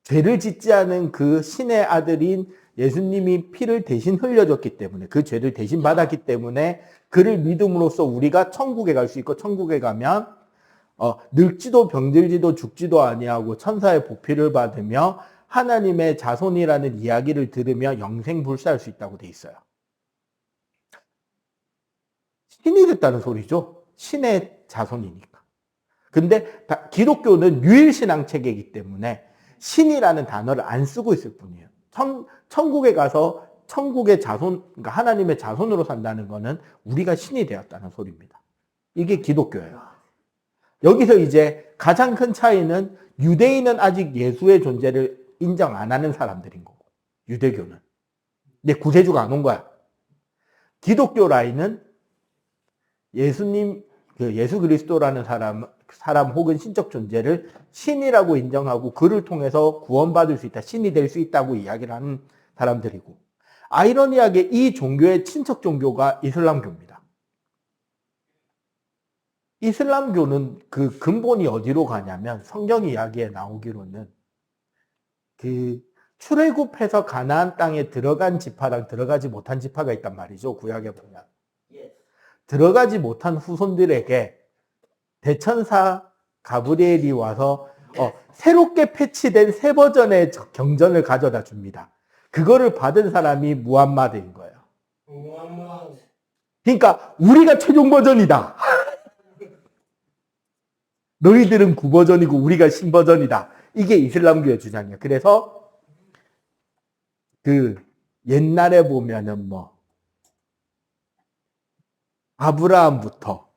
죄를 짓지 않은 그 신의 아들인 예수님이 피를 대신 흘려줬기 때문에, 그 죄를 대신 받았기 때문에 그를 믿음으로써 우리가 천국에 갈 수 있고, 천국에 가면 늙지도 병들지도 죽지도 아니하고 천사의 복피를 받으며 하나님의 자손이라는 이야기를 들으며 영생 불사할 수 있다고 돼 있어요. 신이 됐다는 소리죠. 신의 자손이니까. 근데 기독교는 유일신앙 체계이기 때문에 신이라는 단어를 안 쓰고 있을 뿐이에요. 천국에 가서 천국의 자손, 그러니까 하나님의 자손으로 산다는 거는 우리가 신이 되었다는 소리입니다. 이게 기독교예요. 여기서 이제 가장 큰 차이는, 유대인은 아직 예수의 존재를 인정 안 하는 사람들인 거고, 유대교는. 근데 구세주가 안 온 거야. 기독교 라인은 예수님, 예수 그리스도라는 사람 혹은 신적 존재를 신이라고 인정하고 그를 통해서 구원받을 수 있다, 신이 될 수 있다고 이야기를 하는 사람들이고, 아이러니하게 이 종교의 친척 종교가 이슬람교입니다. 이슬람교는 그 근본이 어디로 가냐면, 성경 이야기에 나오기로는 그 출애굽해서 가나안 땅에 들어간 지파랑 들어가지 못한 지파가 있단 말이죠. 구약에 보면. 들어가지 못한 후손들에게 대천사 가브리엘이 와서 새롭게 패치된 새 버전의 경전을 가져다 줍니다. 그거를 받은 사람이 무함마드인 거예요. 그러니까 우리가 최종 버전이다. 너희들은 구버전이고 우리가 신버전이다. 이게 이슬람교의 주장이에요. 그래서 그 옛날에 보면은 아브라함부터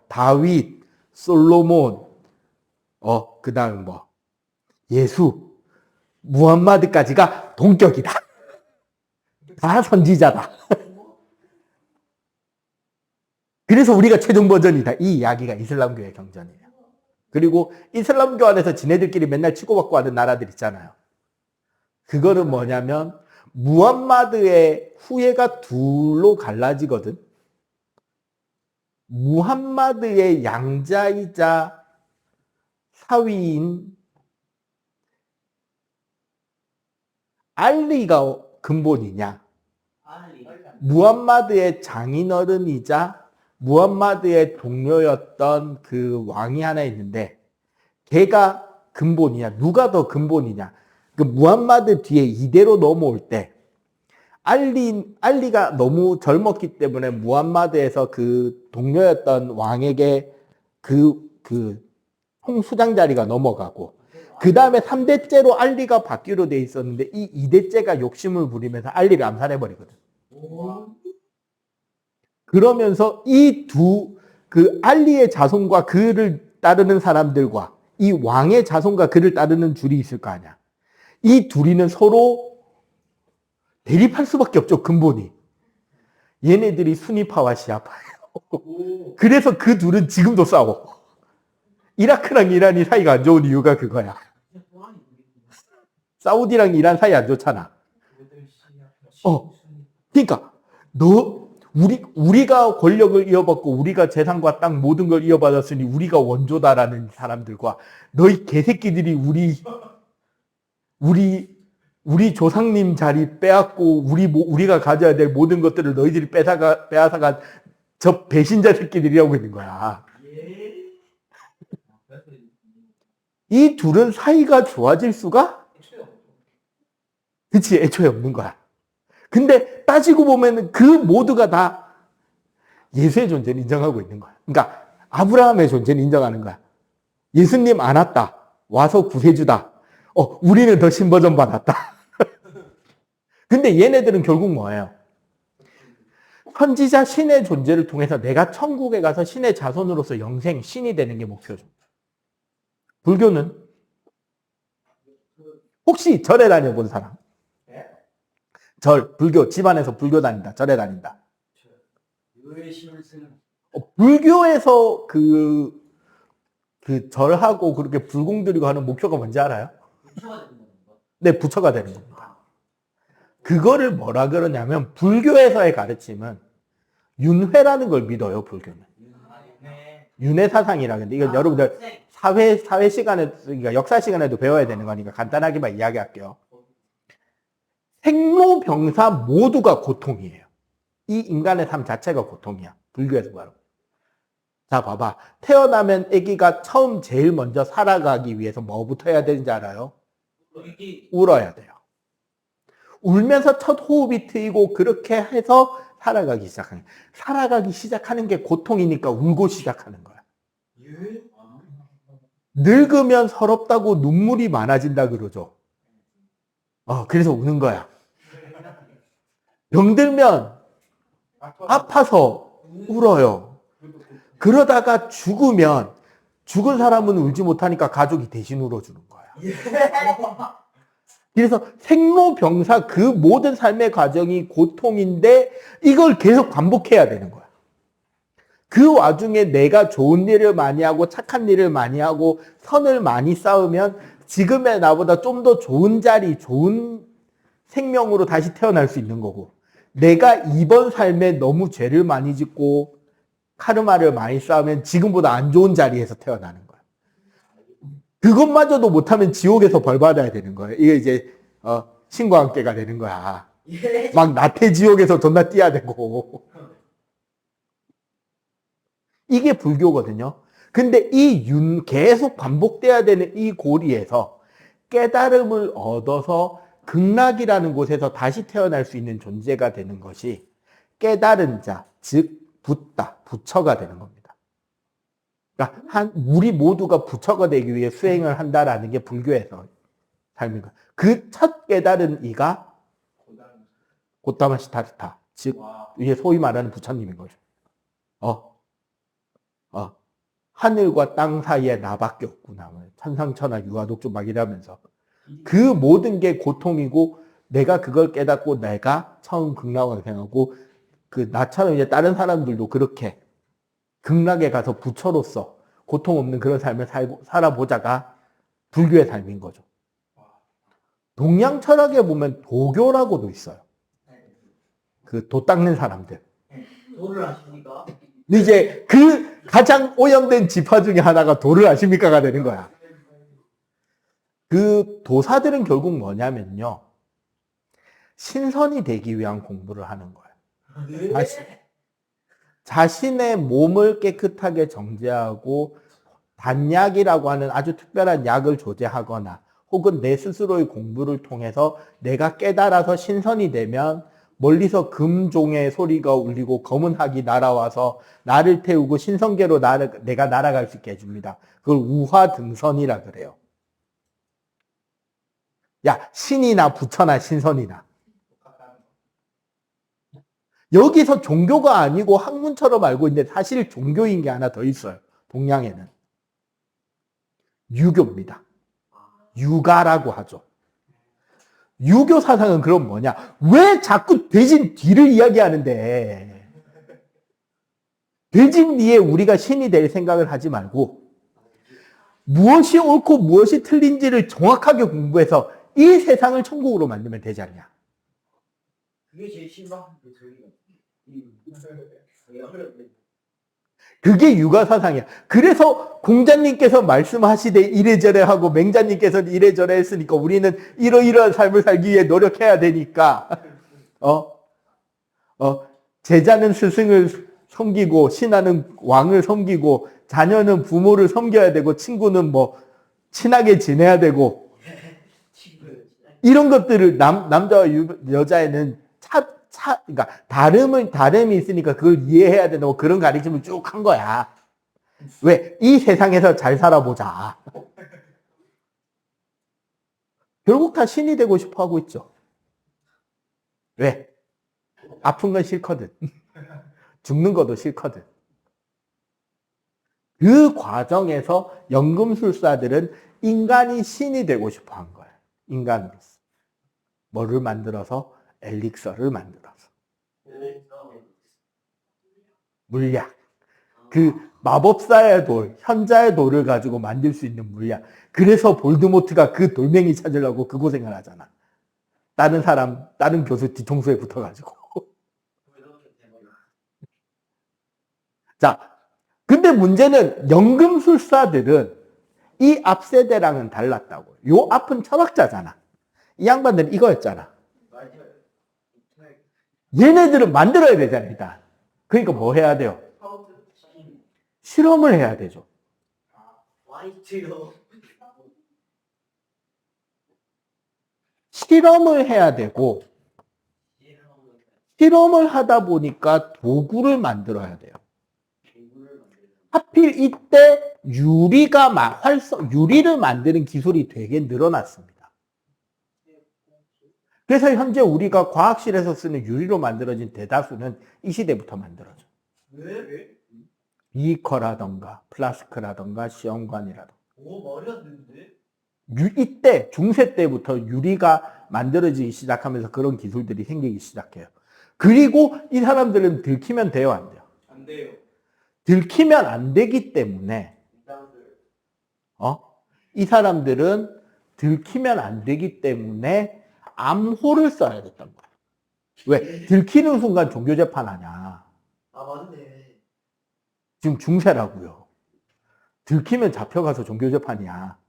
다윗, 솔로몬, 그다음 예수, 무함마드까지가 동격이다. 다 선지자다. 그래서 우리가 최종 버전이다. 이 이야기가 이슬람교의 경전이에요. 그리고 이슬람교 안에서 지네들끼리 맨날 치고받고 하는 나라들 있잖아요. 그거는 뭐냐면 무함마드의 후예가 둘로 갈라지거든. 무함마드의 양자이자 사위인 알리가 근본이냐, 무함마드의 장인어른이자 무함마드의 동료였던 그 왕이 하나 있는데 걔가 근본이냐, 누가 더 근본이냐. 그 무함마드 뒤에 이대로 넘어올 때 알리가 너무 젊었기 때문에 무함마드에서 그 동료였던 왕에게 그 홍수장 자리가 넘어가고, 그 다음에 3대째로 알리가 받기로 돼 있었는데 이 2대째가 욕심을 부리면서 알리를 암살해버리거든. 그러면서 그 알리의 자손과 그를 따르는 사람들과 이 왕의 자손과 그를 따르는 줄이 있을 거 아니야. 이 둘이는 서로 대립할 수밖에 없죠, 근본이. 얘네들이 수니파와 시아파예요. 그래서 그 둘은 지금도 싸워. 이라크랑 이란이 사이가 안 좋은 이유가 그거야. 사우디랑 이란 사이 안 좋잖아. 그러니까 우리가 권력을 이어받고 우리가 재산과 땅 모든 걸 이어받았으니 우리가 원조다라는 사람들과 너희 개새끼들이 우리 조상님 자리 빼앗고 우리가 가져야 될 모든 것들을 너희들이 빼앗아간 저 배신자 새끼들이라고 있는 거야. 이 둘은 사이가 좋아질 수가? 그치, 애초에 없는 거야. 근데 따지고 보면 그 모두가 다 예수의 존재를 인정하고 있는 거야. 그러니까 아브라함의 존재를 인정하는 거야. 예수님 안 왔다. 와서 구해주다. 우리는 더 신버전 받았다. 근데 얘네들은 결국 뭐예요? 선지자 신의 존재를 통해서 내가 천국에 가서 신의 자손으로서 영생, 신이 되는 게 목표죠. 불교는 혹시 절에 다녀본 사람? 불교, 집안에서 불교 다닌다, 절에 다닌다. 불교에서 그 절하고 그렇게 불공 드리고 하는 목표가 뭔지 알아요? 네, 부처가 되는 겁니다. 그거를 뭐라 그러냐면 불교에서의 가르침은 윤회라는 걸 믿어요, 불교는. 윤회 사상이라 근데 이건 여러분들 사회 시간에, 그러니까 역사 시간에도 배워야 되는 거니까 간단하게만 이야기할게요. 생로병사 모두가 고통이에요. 이 인간의 삶 자체가 고통이야. 불교에서 바로. 자, 봐봐. 태어나면 아기가 처음 제일 먼저 살아가기 위해서 뭐부터 해야 되는지 알아요? 울어야 돼요. 울면서 첫 호흡이 트이고 그렇게 해서 살아가기 시작하는 게 고통이니까 울고 시작하는 거야. 늙으면 서럽다고 눈물이 많아진다 그러죠. 그래서 우는 거야. 병들면 아파서 울어요. 그러다가 죽으면 죽은 사람은 울지 못하니까 가족이 대신 울어주는 거야. 그래서 생로병사 그 모든 삶의 과정이 고통인데 이걸 계속 반복해야 되는 거야. 그 와중에 내가 좋은 일을 많이 하고 착한 일을 많이 하고 선을 많이 쌓으면 지금의 나보다 좀 더 좋은 자리, 좋은 생명으로 다시 태어날 수 있는 거고, 내가 이번 삶에 너무 죄를 많이 짓고 카르마를 많이 쌓으면 지금보다 안 좋은 자리에서 태어나는 거야. 그것마저도 못하면 지옥에서 벌 받아야 되는 거예요. 이게 이제 신과 함께가 되는 거야. 막 나태지옥에서 존나 뛰어야 되고. 이게 불교거든요. 근데 계속 반복돼야 되는 이 고리에서 깨달음을 얻어서 극락이라는 곳에서 다시 태어날 수 있는 존재가 되는 것이 깨달은 자, 즉 부처가 되는 겁니다. 그러니까 우리 모두가 부처가 되기 위해 수행을 한다라는 게 불교에서 삶인 거예요. 그 첫 깨달은 이가 고타마 시타르타, 즉 이게 소위 말하는 부처님인 거죠. 하늘과 땅 사이에 나밖에 없구나. 천상천하 유아독조 막 이러면서 그 모든 게 고통이고 내가 그걸 깨닫고 내가 처음 극락을 생각하고 나처럼 이제 다른 사람들도 그렇게 극락에 가서 부처로서 고통 없는 그런 삶을 살아보자가 불교의 삶인 거죠. 동양 철학에 보면 도교라고도 있어요. 도 닦는 사람들. 도를 아십니까? 근데 이제 그 가장 오염된 지파 중에 하나가 도를 아십니까가 되는 거야. 그 도사들은 결국 뭐냐면요. 신선이 되기 위한 공부를 하는 거예요. 자신의 몸을 깨끗하게 정제하고 단약이라고 하는 아주 특별한 약을 조제하거나 혹은 내 스스로의 공부를 통해서 내가 깨달아서 신선이 되면 멀리서 금종의 소리가 울리고 검은 학이 날아와서 나를 태우고 신성계로 내가 날아갈 수 있게 해줍니다. 그걸 우화등선이라 그래요. 야, 신이나 부처나 신선이나. 여기서 종교가 아니고 학문처럼 알고 있는데 사실 종교인 게 하나 더 있어요. 동양에는. 유교입니다. 유가라고 하죠. 유교 사상은 그럼 뭐냐? 왜 자꾸 돼지 뒤를 이야기하는데? 그 집 위에 우리가 신이 될 생각을 하지 말고 무엇이 옳고 무엇이 틀린지를 정확하게 공부해서 이 세상을 천국으로 만들면 되지 않냐. 그게 제일 신박한 게 저기가. 그게 육아사상이야. 그래서 공자님께서 말씀하시되 이래저래 하고 맹자님께서는 이래저래 했으니까 우리는 이러이러한 삶을 살기 위해 노력해야 되니까 제자는 스승을 섬기고 신하는 왕을 섬기고 자녀는 부모를 섬겨야 되고 친구는 뭐 친하게 지내야 되고 이런 것들을 남자와 여자에는 그러니까 다름이 있으니까 그걸 이해해야 된다고 그런 가르침을 쭉 한 거야. 왜? 이 세상에서 잘 살아보자. 결국 다 신이 되고 싶어 하고 있죠. 왜? 아픈 건 싫거든. 죽는 것도 싫거든. 그 과정에서 연금술사들은 인간이 신이 되고 싶어 한 거예요. 인간으로서. 뭐를 만들어서? 엘릭서를 만들어서. 물약. 그 마법사의 돌, 현자의 돌을 가지고 만들 수 있는 물약. 그래서 볼드모트가 그 돌멩이 찾으려고 그 고생을 하잖아. 다른 교수 뒤통수에 붙어가지고. 자, 근데 문제는 연금술사들은 이 앞 세대랑은 달랐다고. 요 앞은 철학자잖아. 이 양반들은 이거였잖아. 얘네들은 만들어야 되잖아, 일단. 그러니까 뭐 해야 돼요? 실험을 해야 되죠. 실험을 해야 되고, 실험을 하다 보니까 도구를 만들어야 돼요. 하필 이때 유리를 만드는 기술이 되게 늘어났습니다. 그래서 현재 우리가 과학실에서 쓰는 유리로 만들어진 대다수는 이 시대부터 만들어져. 왜? 비커라던가 플라스크라던가 시험관이라던가. 말이 안 되는데? 이때 중세 때부터 유리가 만들어지기 시작하면서 그런 기술들이 생기기 시작해요. 그리고 이 사람들은 들키면 돼요, 안 돼요? 안 돼요. 들키면 안 되기 때문에 이 사람들은 들키면 안 되기 때문에 암호를 써야 됐던 거야. 왜? 들키는 순간 종교재판 하냐. 아, 맞네. 지금 중세라고요. 들키면 잡혀가서 종교재판이야.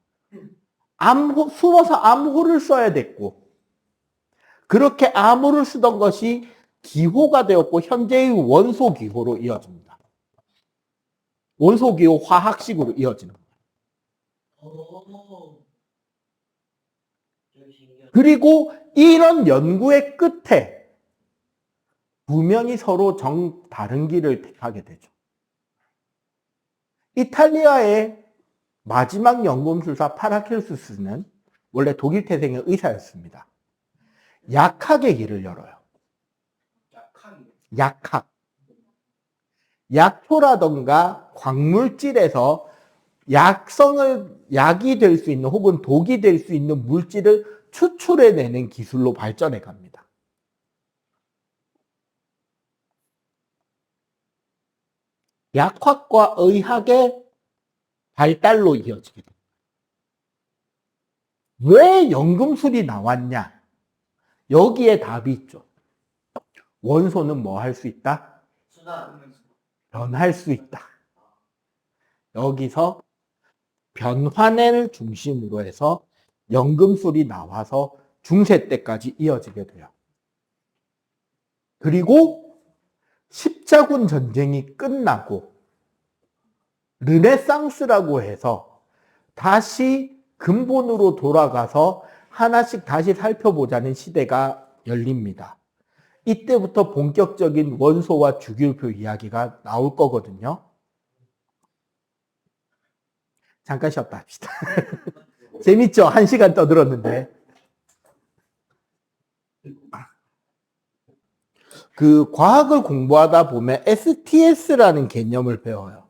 숨어서 암호를 써야 됐고, 그렇게 암호를 쓰던 것이 기호가 되었고, 현재의 원소기호로 이어집니다. 원소기호 화학식으로 이어지는 거예요. 그리고 이런 연구의 끝에 두 명이 서로 다른 길을 택하게 되죠. 이탈리아의 마지막 연금술사 파라켈수스는 원래 독일 태생의 의사였습니다. 약학의 길을 열어요. 약학. 약초라던가 광물질에서 약이 될 수 있는 혹은 독이 될 수 있는 물질을 추출해내는 기술로 발전해 갑니다. 약학과 의학의 발달로 이어지게 됩니다. 왜 연금술이 나왔냐? 여기에 답이 있죠. 원소는 뭐 할 수 있다? 변할 수 있다. 여기서 변환을 중심으로 해서 연금술이 나와서 중세 때까지 이어지게 돼요. 그리고 십자군 전쟁이 끝나고 르네상스라고 해서 다시 근본으로 돌아가서 하나씩 다시 살펴보자는 시대가 열립니다. 이때부터 본격적인 원소와 주기율표 이야기가 나올 거거든요. 잠깐 쉬었다 합시다. 재밌죠? 1시간 떠들었는데. 그 과학을 공부하다 보면 STS라는 개념을 배워요.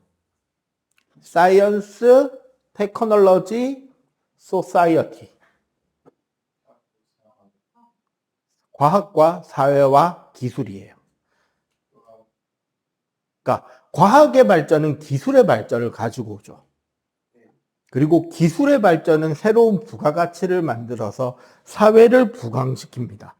Science, Technology, Society. 과학과 사회와 기술이에요. 그러니까 과학의 발전은 기술의 발전을 가지고 오죠. 그리고 기술의 발전은 새로운 부가가치를 만들어서 사회를 부강시킵니다.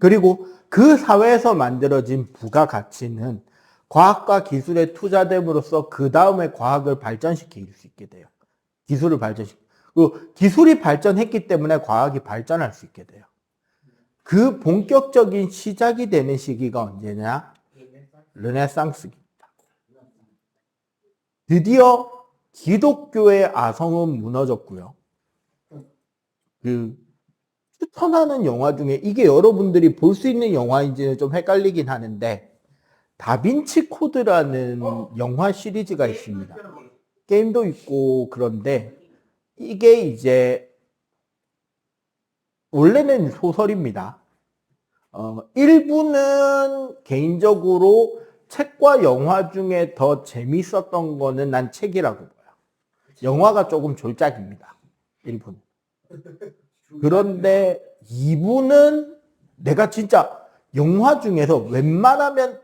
그리고 그 사회에서 만들어진 부가가치는 과학과 기술에 투자됨으로써 그 다음에 과학을 발전시킬 수 있게 돼요. 기술을 그 기술이 발전했기 때문에 과학이 발전할 수 있게 돼요. 그 본격적인 시작이 되는 시기가 언제냐? 르네상스입니다. 드디어 기독교의 아성은 무너졌고요. 추천하는 영화 중에 이게 여러분들이 볼 수 있는 영화인지는 좀 헷갈리긴 하는데 다빈치 코드라는 영화 시리즈가 있습니다. 게임도 있고 그런데 이게 이제 원래는 소설입니다. 일부는 개인적으로 책과 영화 중에 더 재밌었던 거는 난 책이라고 봐요. 영화가 조금 졸작입니다. 1부는. 그런데 2부는 내가 진짜 영화 중에서 웬만하면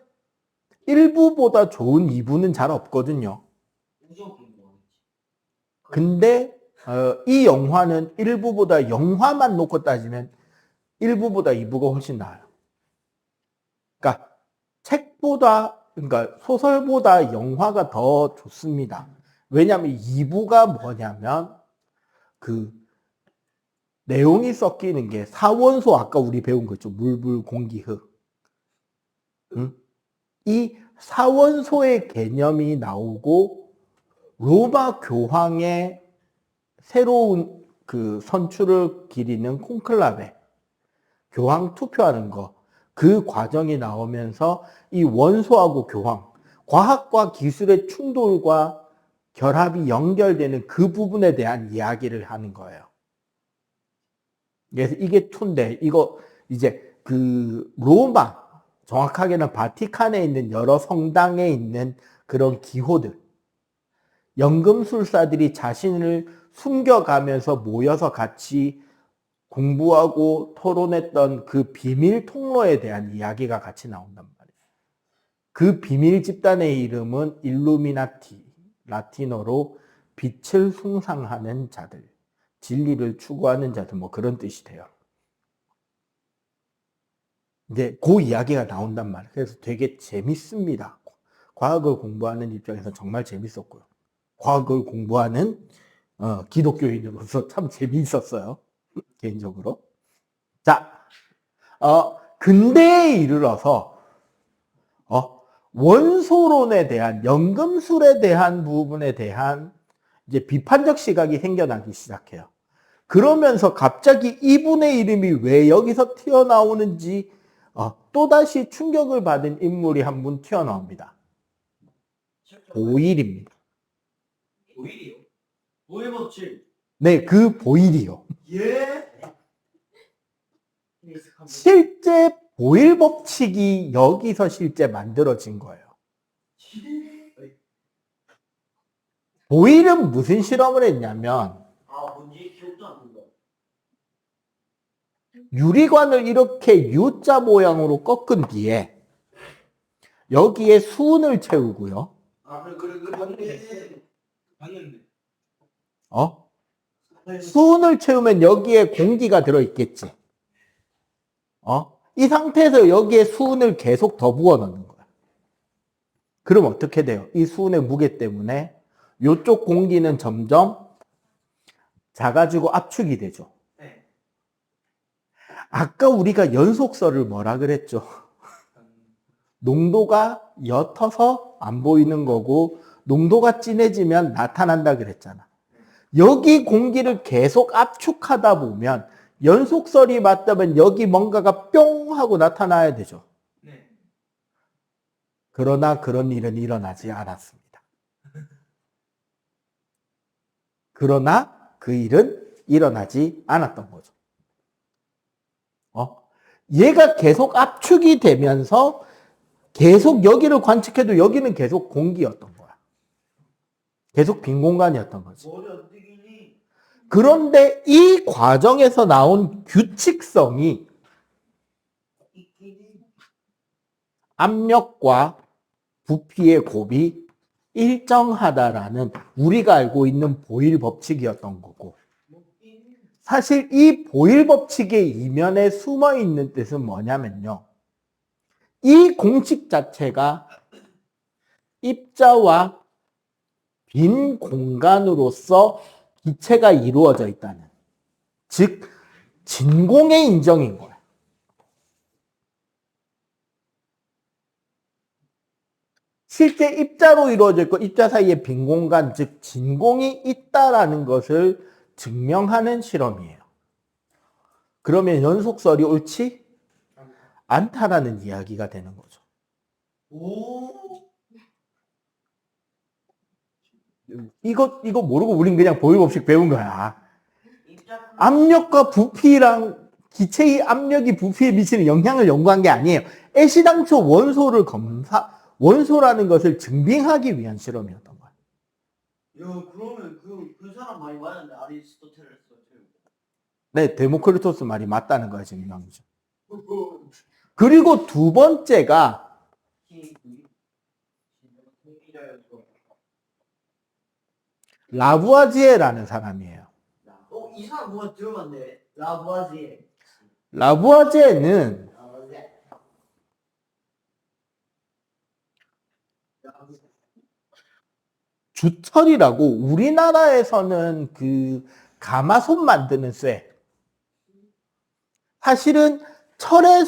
1부보다 좋은 2부는 잘 없거든요. 근데 이 영화는 1부보다 영화만 놓고 따지면 1부보다 2부가 훨씬 나아요. 그러니까 그러니까 소설보다 영화가 더 좋습니다. 왜냐하면 2부가 뭐냐면 그 내용이 섞이는 게 사원소 아까 우리 배운 거 있죠. 물, 불, 공기, 흙. 응? 이 사원소의 개념이 나오고 로마 교황의 새로운 그 선출을 기리는 콘클라베 교황 투표하는 거 그 과정이 나오면서 이 원소하고 교황 과학과 기술의 충돌과 결합이 연결되는 그 부분에 대한 이야기를 하는 거예요. 그래서 이게 2인데 이거 이제 그 로마 정확하게는 바티칸에 있는 여러 성당에 있는 그런 기호들 연금술사들이 자신을 숨겨가면서 모여서 같이 공부하고 토론했던 그 비밀 통로에 대한 이야기가 같이 나온단 말이에요. 그 비밀 집단의 이름은 일루미나티, 라틴어로 빛을 숭상하는 자들, 진리를 추구하는 자들 뭐 그런 뜻이 돼요. 이제 그 이야기가 나온단 말이에요. 그래서 되게 재밌습니다. 과학을 공부하는 입장에서 정말 재밌었고요. 과학을 공부하는 기독교인으로서 참 재미있었어요. 개인적으로. 자, 근대에 이르러서 원소론에 대한 연금술에 대한 부분에 대한 이제 비판적 시각이 생겨나기 시작해요. 그러면서 갑자기 이분의 이름이 왜 여기서 튀어나오는지 또다시 충격을 받은 인물이 한 분 튀어나옵니다. 보일입니다. 보일이요? 보일 법칙. 네, 그 보일이요. 예? 실제 보일 법칙이 여기서 실제 만들어진 거예요. 보일은 무슨 실험을 했냐면 뭔지 기억도 안 난다. 유리관을 이렇게 U자 모양으로 꺾은 뒤에 여기에 수은을 채우고요. 봤는데. 수은을 채우면 여기에 공기가 들어있겠지. 이 상태에서 여기에 수은을 계속 더 부어 넣는 거야. 그럼 어떻게 돼요? 이 수은의 무게 때문에 이쪽 공기는 점점 작아지고 압축이 되죠. 네. 아까 우리가 연속설을 뭐라 그랬죠? 농도가 옅어서 안 보이는 거고 농도가 진해지면 나타난다 그랬잖아. 여기 공기를 계속 압축하다 보면 연속설이 맞다면 여기 뭔가가 뿅 하고 나타나야 되죠. 네. 그러나 그런 일은 일어나지 않았습니다. 그러나 그 일은 일어나지 않았던 거죠. 얘가 계속 압축이 되면서 계속 여기를 관측해도 여기는 계속 공기였던 거야. 계속 빈 공간이었던 거지. 그런데 이 과정에서 나온 규칙성이 압력과 부피의 곱이 일정하다라는 우리가 알고 있는 보일 법칙이었던 거고, 사실 이 보일 법칙의 이면에 숨어 있는 뜻은 뭐냐면요. 이 공식 자체가 입자와 빈 공간으로서 기체가 이루어져 있다는, 즉 진공의 인정인 거예요. 실제 입자로 이루어져 있고 입자 사이에 빈 공간, 즉 진공이 있다라는 것을 증명하는 실험이에요. 그러면 연속설이 옳지 않다라는 이야기가 되는 거죠. 오. 이거 모르고 우린 그냥 보일법칙 배운 거야. 입자. 압력과 부피랑 기체의 압력이 부피에 미치는 영향을 연구한 게 아니에요. 애시당초 원소라는 것을 증빙하기 위한 실험이었던 거예요. 야, 그러면 그 사람 많이 맞았는데 아리스토텔레스. 네, 데모크리토스 말이 맞다는 거야, 증명이죠. 그리고 두 번째가 라부아지에라는 사람이에요. 이 사람 뭔가 들어봤네. 라부아지에. 라부아지에는 주철이라고 우리나라에서는 그 가마솥 만드는 쇠. 사실은 철에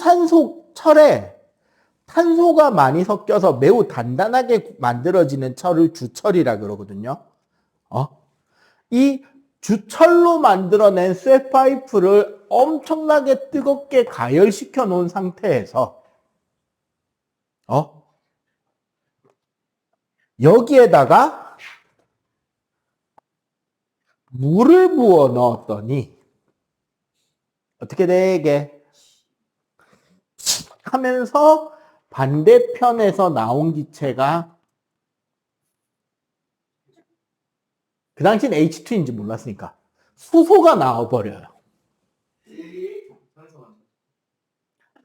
탄소가 많이 섞여서 매우 단단하게 만들어지는 철을 주철이라 그러거든요. 이 주철로 만들어낸 쇠 파이프를 엄청나게 뜨겁게 가열시켜 놓은 상태에서 여기에다가 물을 부어 넣었더니 어떻게 되게 하면서 반대편에서 나온 기체가, 그 당시엔 H2인지 몰랐으니까 수소가 나와버려요.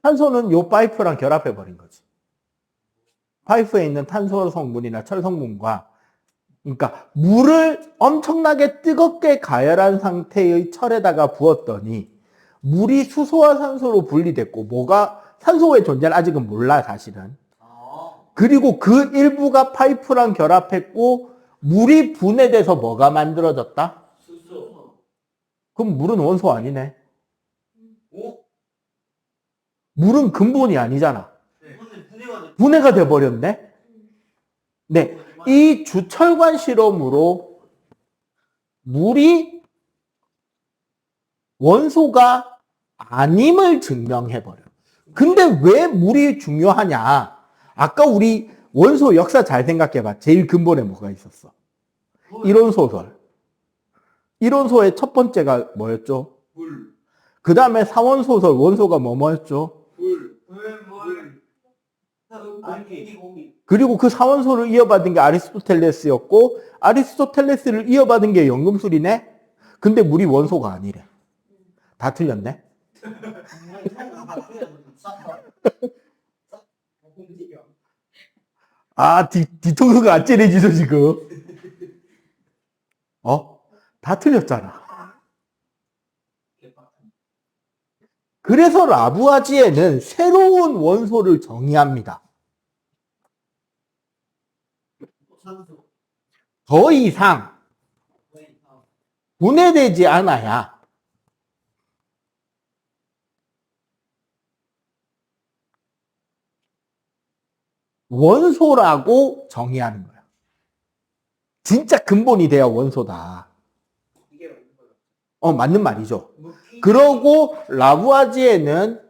탄소는 요 파이프랑 결합해버린 거지. 파이프에 있는 탄소 성분이나 철 성분과, 그러니까 물을 엄청나게 뜨겁게 가열한 상태의 철에다가 부었더니 물이 수소와 산소로 분리됐고, 산소의 존재는 아직은 몰라 사실은. 그리고 그 일부가 파이프랑 결합했고 물이 분해돼서 뭐가 만들어졌다? 수소. 그럼 물은 원소 아니네. 오? 물은 근본이 아니잖아. 네. 분해가 분해가 돼버렸네. 네, 이 주철관 실험으로 물이 원소가 아님을 증명해버려. 근데 왜 물이 중요하냐? 아까 우리 원소 역사 잘 생각해봐. 제일 근본에 뭐가 있었어? 이론소설. 이론소의 첫 번째가 뭐였죠? 물. 그 다음에 사원소설 원소가 뭐였죠? 물. 공기. 그리고 그 사원소를 이어받은 게 아리스토텔레스였고, 아리스토텔레스를 이어받은 게 연금술이네? 근데 물이 원소가 아니래. 다 틀렸네? 뒤통수가 안 째려지죠, 지금. 다 틀렸잖아. 그래서 라부아지에는 새로운 원소를 정의합니다. 더 이상 분해되지 않아야 원소라고 정의하는 거야. 진짜 근본이 돼야 원소다. 맞는 말이죠. 그러고 라부아지에는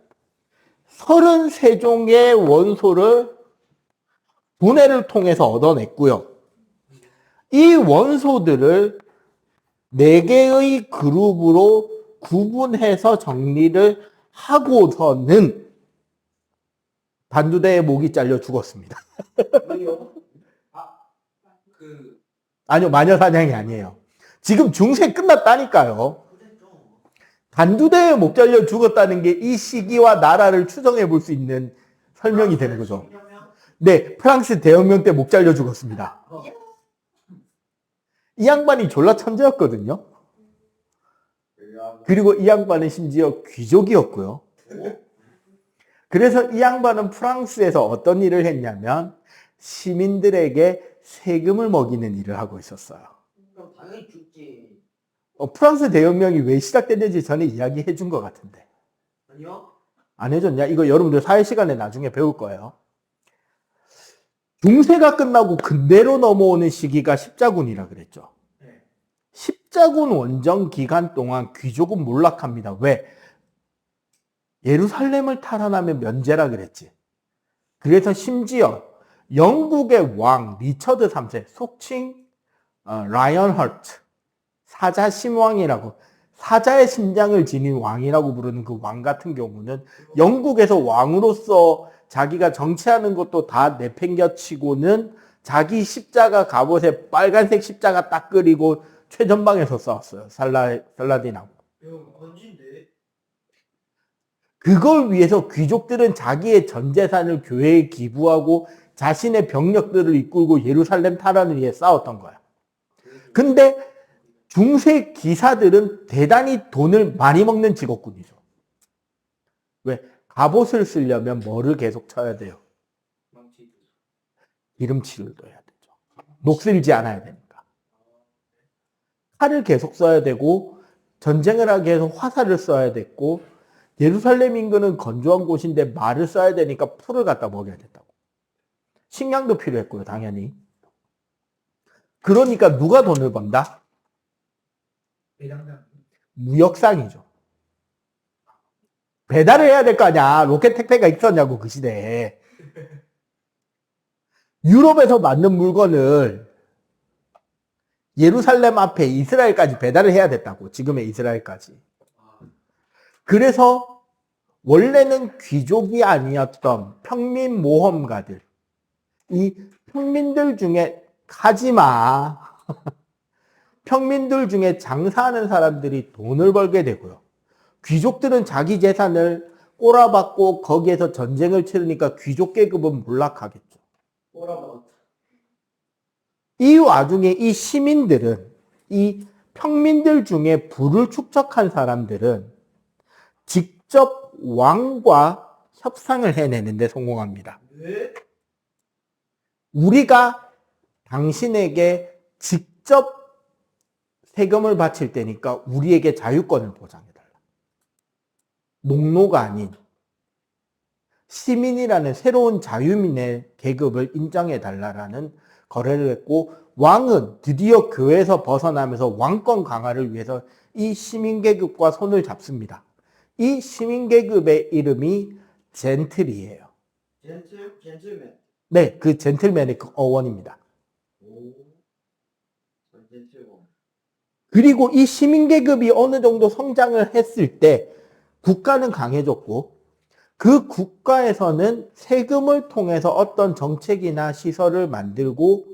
33종의 원소를 분해를 통해서 얻어냈고요. 이 원소들을 4개의 그룹으로 구분해서 정리를 하고서는 단두대의 목이 잘려 죽었습니다. 아니요, 마녀사냥이 아니에요. 지금 중세 끝났다니까요. 단두대의 목 잘려 죽었다는 게 이 시기와 나라를 추정해 볼 수 있는 설명이 되는 거죠. 네, 프랑스 대혁명 때 목 잘려 죽었습니다. 이 양반이 졸라 천재였거든요. 그리고 이 양반은 심지어 귀족이었고요. 그래서 이 양반은 프랑스에서 어떤 일을 했냐면 시민들에게 세금을 먹이는 일을 하고 있었어요. 그럼 당연히 죽지. 프랑스 대혁명이 왜 시작됐는지 전에 이야기해 준 것 같은데. 아니요? 안 해줬냐? 이거 여러분들 사회 시간에 나중에 배울 거예요. 중세가 끝나고 근대로 넘어오는 시기가 십자군이라 그랬죠. 네. 십자군 원정 기간 동안 귀족은 몰락합니다. 왜? 예루살렘을 탈환하면 면제라 그랬지. 그래서 심지어 영국의 왕 리처드 3세, 속칭 라이언 헐트, 사자 심왕이라고, 사자의 심장을 지닌 왕이라고 부르는 그 왕 같은 경우는 영국에서 왕으로서 자기가 정치하는 것도 다 내팽겨치고는 자기 십자가 갑옷에 빨간색 십자가 딱 그리고 최전방에서 싸웠어요. 살라딘하고. 형 건진데. 그걸 위해서 귀족들은 자기의 전 재산을 교회에 기부하고 자신의 병력들을 이끌고 예루살렘 탈환을 위해 싸웠던 거야. 근데 중세 기사들은 대단히 돈을 많이 먹는 직업군이죠. 왜? 갑옷을 쓰려면 뭐를 계속 쳐야 돼요? 기름칠을 넣어야 되죠. 녹슬지 않아야 되니까. 칼을 계속 써야 되고 전쟁을 하기 위해서 화살을 써야 됐고 예루살렘 인근은 건조한 곳인데 말을 써야 되니까 풀을 갖다 먹여야 됐다고. 식량도 필요했고요, 당연히. 그러니까 누가 돈을 번다? 무역상이죠. 배달을 해야 될 거 아니야. 로켓 택배가 있었냐고, 그 시대에. 유럽에서 만든 물건을 예루살렘 앞에 이스라엘까지 배달을 해야 됐다고. 지금의 이스라엘까지. 그래서 원래는 귀족이 아니었던 평민 모험가들, 이 평민들 중에 하지마. 평민들 중에 장사하는 사람들이 돈을 벌게 되고요. 귀족들은 자기 재산을 꼬라박고 거기에서 전쟁을 치르니까 귀족 계급은 몰락하겠죠. 꼬라박. 이 와중에 이 시민들은, 이 평민들 중에 부를 축적한 사람들은 직접 왕과 협상을 해내는데 성공합니다. 네? 우리가 당신에게 직접 세금을 바칠 때니까 우리에게 자유권을 보장해달라. 농노가 아닌 시민이라는 새로운 자유민의 계급을 인정해달라라는 거래를 했고, 왕은 드디어 교회에서 벗어나면서 왕권 강화를 위해서 이 시민계급과 손을 잡습니다. 이 시민계급의 이름이 젠틀이에요. 젠틀맨. 네, 그 젠틀맨의 어원입니다. 오. 젠틀맨. 그리고 이 시민계급이 어느 정도 성장을 했을 때 국가는 강해졌고, 그 국가에서는 세금을 통해서 어떤 정책이나 시설을 만들고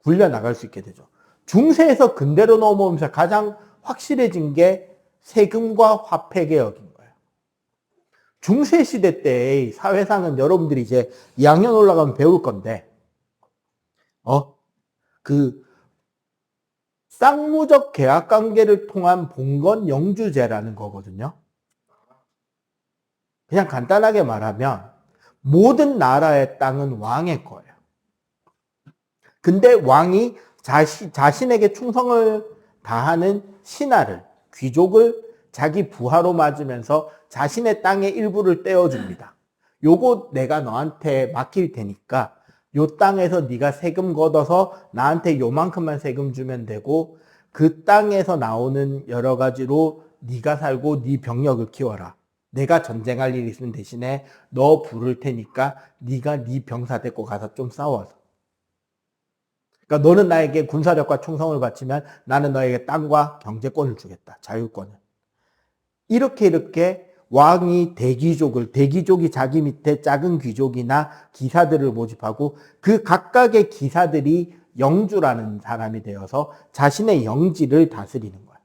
굴려나갈 수 있게 되죠. 중세에서 근대로 넘어오면서 가장 확실해진 게 세금과 화폐 개혁인 거예요. 중세 시대 때의 사회상은 여러분들이 이제 2학년 올라가면 배울 건데, 쌍무적 계약 관계를 통한 봉건 영주제라는 거거든요. 그냥 간단하게 말하면 모든 나라의 땅은 왕의 거예요. 근데 왕이 자신에게 충성을 다하는 신하를, 귀족을 자기 부하로 맞으면서 자신의 땅의 일부를 떼어줍니다. 요거 내가 너한테 맡길 테니까 요 땅에서 네가 세금 걷어서 나한테 요만큼만 세금 주면 되고, 그 땅에서 나오는 여러 가지로 네가 살고 네 병력을 키워라. 내가 전쟁할 일 있으면 대신에 너 부를 테니까 네가 네 병사 데리고 가서 좀 싸워서. 그러니까 너는 나에게 군사력과 충성을 바치면 나는 너에게 땅과 경제권을 주겠다. 자유권을. 이렇게 왕이 대귀족이 자기 밑에 작은 귀족이나 기사들을 모집하고 그 각각의 기사들이 영주라는 사람이 되어서 자신의 영지를 다스리는 거야.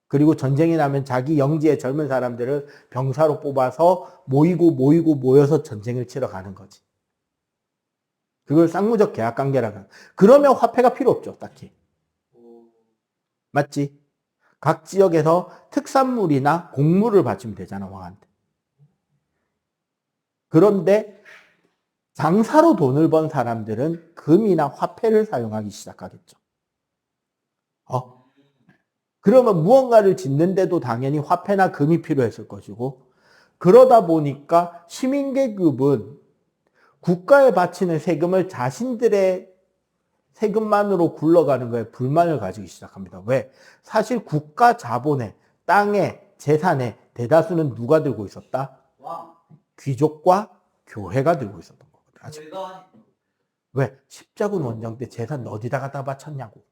그리고 전쟁이 나면 자기 영지의 젊은 사람들을 병사로 뽑아서 모여서 전쟁을 치러 가는 거지. 그걸 쌍무적 계약 관계라고 하는. 그러면 화폐가 필요 없죠, 딱히. 맞지? 각 지역에서 특산물이나 곡물을 바치면 되잖아, 왕한테. 그런데 장사로 돈을 번 사람들은 금이나 화폐를 사용하기 시작하겠죠. 그러면 무언가를 짓는데도 당연히 화폐나 금이 필요했을 것이고, 그러다 보니까 시민계급은 국가에 바치는 세금을 자신들의 세금만으로 굴러가는 거에 불만을 가지기 시작합니다. 왜? 사실 국가 자본에, 땅에, 재산에 대다수는 누가 들고 있었다? 귀족과 교회가 들고 있었던 거거든. 교회가 왜? 십자군 원정 때 재산 어디다가 다 바쳤냐고.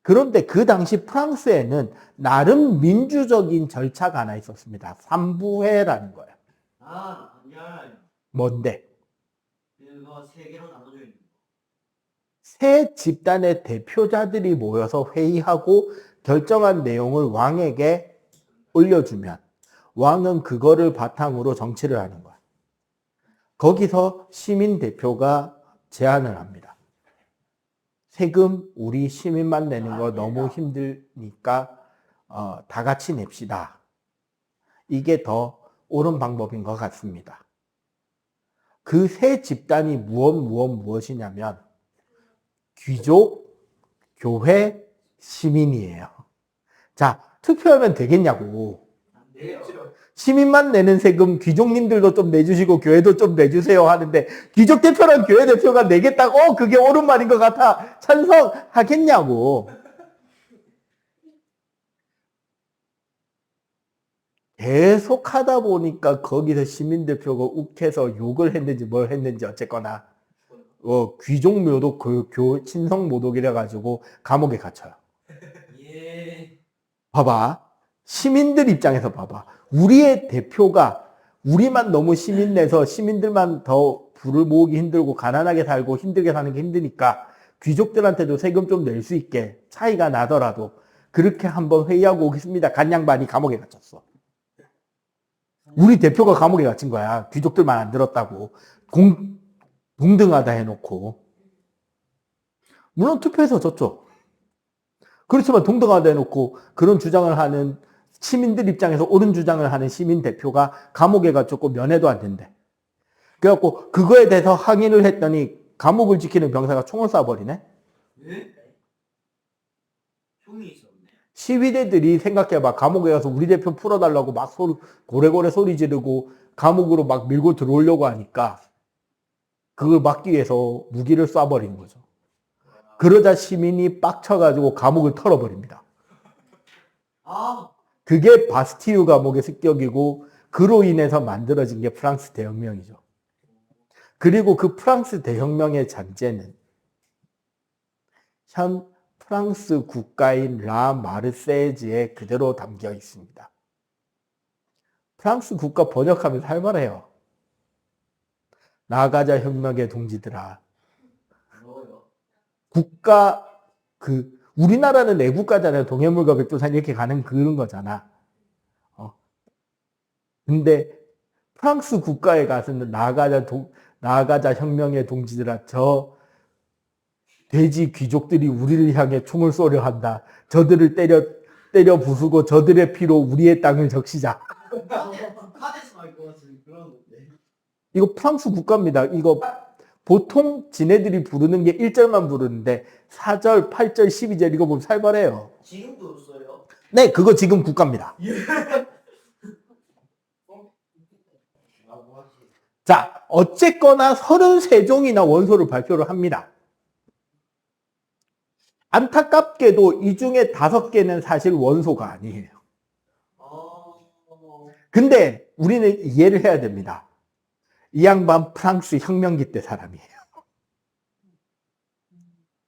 그런데 그 당시 프랑스에는 나름 민주적인 절차가 하나 있었습니다. 삼부회라는 거예요. 뭔데? 그거 세 개로 나눠져 있는 거. 세 집단의 대표자들이 모여서 회의하고 결정한 내용을 왕에게 올려주면 왕은 그거를 바탕으로 정치를 하는 거야. 거기서 시민 대표가 제안을 합니다. 세금 우리 시민만 내는 거 너무 힘드니까 다 같이 냅시다. 이게 더 옳은 방법인 것 같습니다. 그 세 집단이 무엇이냐면 귀족, 교회, 시민이에요. 자, 투표하면 되겠냐고. 안 돼요. 시민만 내는 세금 귀족님들도 좀 내주시고 교회도 좀 내주세요 하는데 귀족 대표랑 교회 대표가 내겠다고 그게 옳은 말인 것 같아 찬성하겠냐고. 계속 하다 보니까 거기서 시민대표가 욱해서 욕을 했는지 뭘 했는지 어쨌거나 귀족 모독, 친성 모독이라 가지고 감옥에 갇혀요. 예. 봐봐. 시민들 입장에서 봐봐. 우리의 대표가 우리만 너무 시민 내서 시민들만 더 부를 모으기 힘들고 가난하게 살고 힘들게 사는 게 힘드니까 귀족들한테도 세금 좀 낼 수 있게 차이가 나더라도 그렇게 한번 회의하고 오겠습니다. 간 양반이 감옥에 갇혔어. 우리 대표가 감옥에 갇힌 거야. 귀족들만 안 들었다고. 동등하다 해놓고. 물론 투표해서 졌죠. 그렇지만 동등하다 해놓고 그런 주장을 하는 시민들 입장에서 옳은 주장을 하는 시민 대표가 감옥에 갇혔고 면회도 안 된대. 그래갖고 그거에 대해서 항의를 했더니 감옥을 지키는 병사가 총을 쏴버리네. 네? 총이 있었네. 시위대들이 생각해봐. 감옥에 가서 우리 대표 풀어달라고 막 고래고래 소리 지르고 감옥으로 막 밀고 들어오려고 하니까 그걸 막기 위해서 무기를 쏴버린 거죠. 그러자 시민이 빡쳐가지고 감옥을 털어버립니다. 그게 바스티유 감옥의 습격이고 그로 인해서 만들어진 게 프랑스 대혁명이죠. 그리고 그 프랑스 대혁명의 잔재는 현 프랑스 국가인 라 마르세즈에 그대로 담겨 있습니다. 프랑스 국가 번역하면 살벌해요. 나가자 혁명의 동지들아. 국가 우리나라는 내국가잖아요. 동해물과 백두산 이렇게 가는 그런 거잖아. 근데 프랑스 국가에 가서는 나가자 혁명의 동지들아, 저 돼지 귀족들이 우리를 향해 총을 쏘려 한다. 저들을 때려 부수고 저들의 피로 우리의 땅을 적시자. 북한에서 할 것 같은 그런 건데. 이거 프랑스 국가입니다. 이거 보통 지네들이 부르는 게 1절만 부르는데 4절, 8절, 12절 이거 보면 살벌해요. 지금도 써요? 네, 그거 지금 국가입니다. 자, 어쨌거나 33종이나 원소를 발표를 합니다. 안타깝게도 이 중에 5개는 사실 원소가 아니에요. 근데 우리는 이해를 해야 됩니다. 이 양반 프랑스 혁명기 때 사람이에요.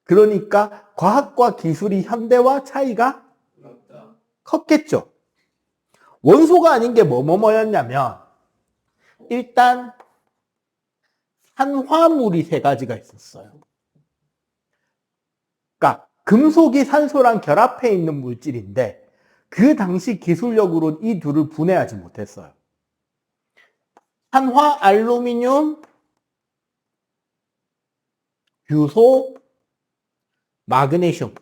그러니까 과학과 기술이 현대와 차이가 컸겠죠. 원소가 아닌 게 뭐였냐면 일단 산화물이 3가지가 있었어요. 그러니까 금속이 산소랑 결합해 있는 물질인데 그 당시 기술력으로 이 둘을 분해하지 못했어요. 산화 알루미늄 규소, 마그네슘.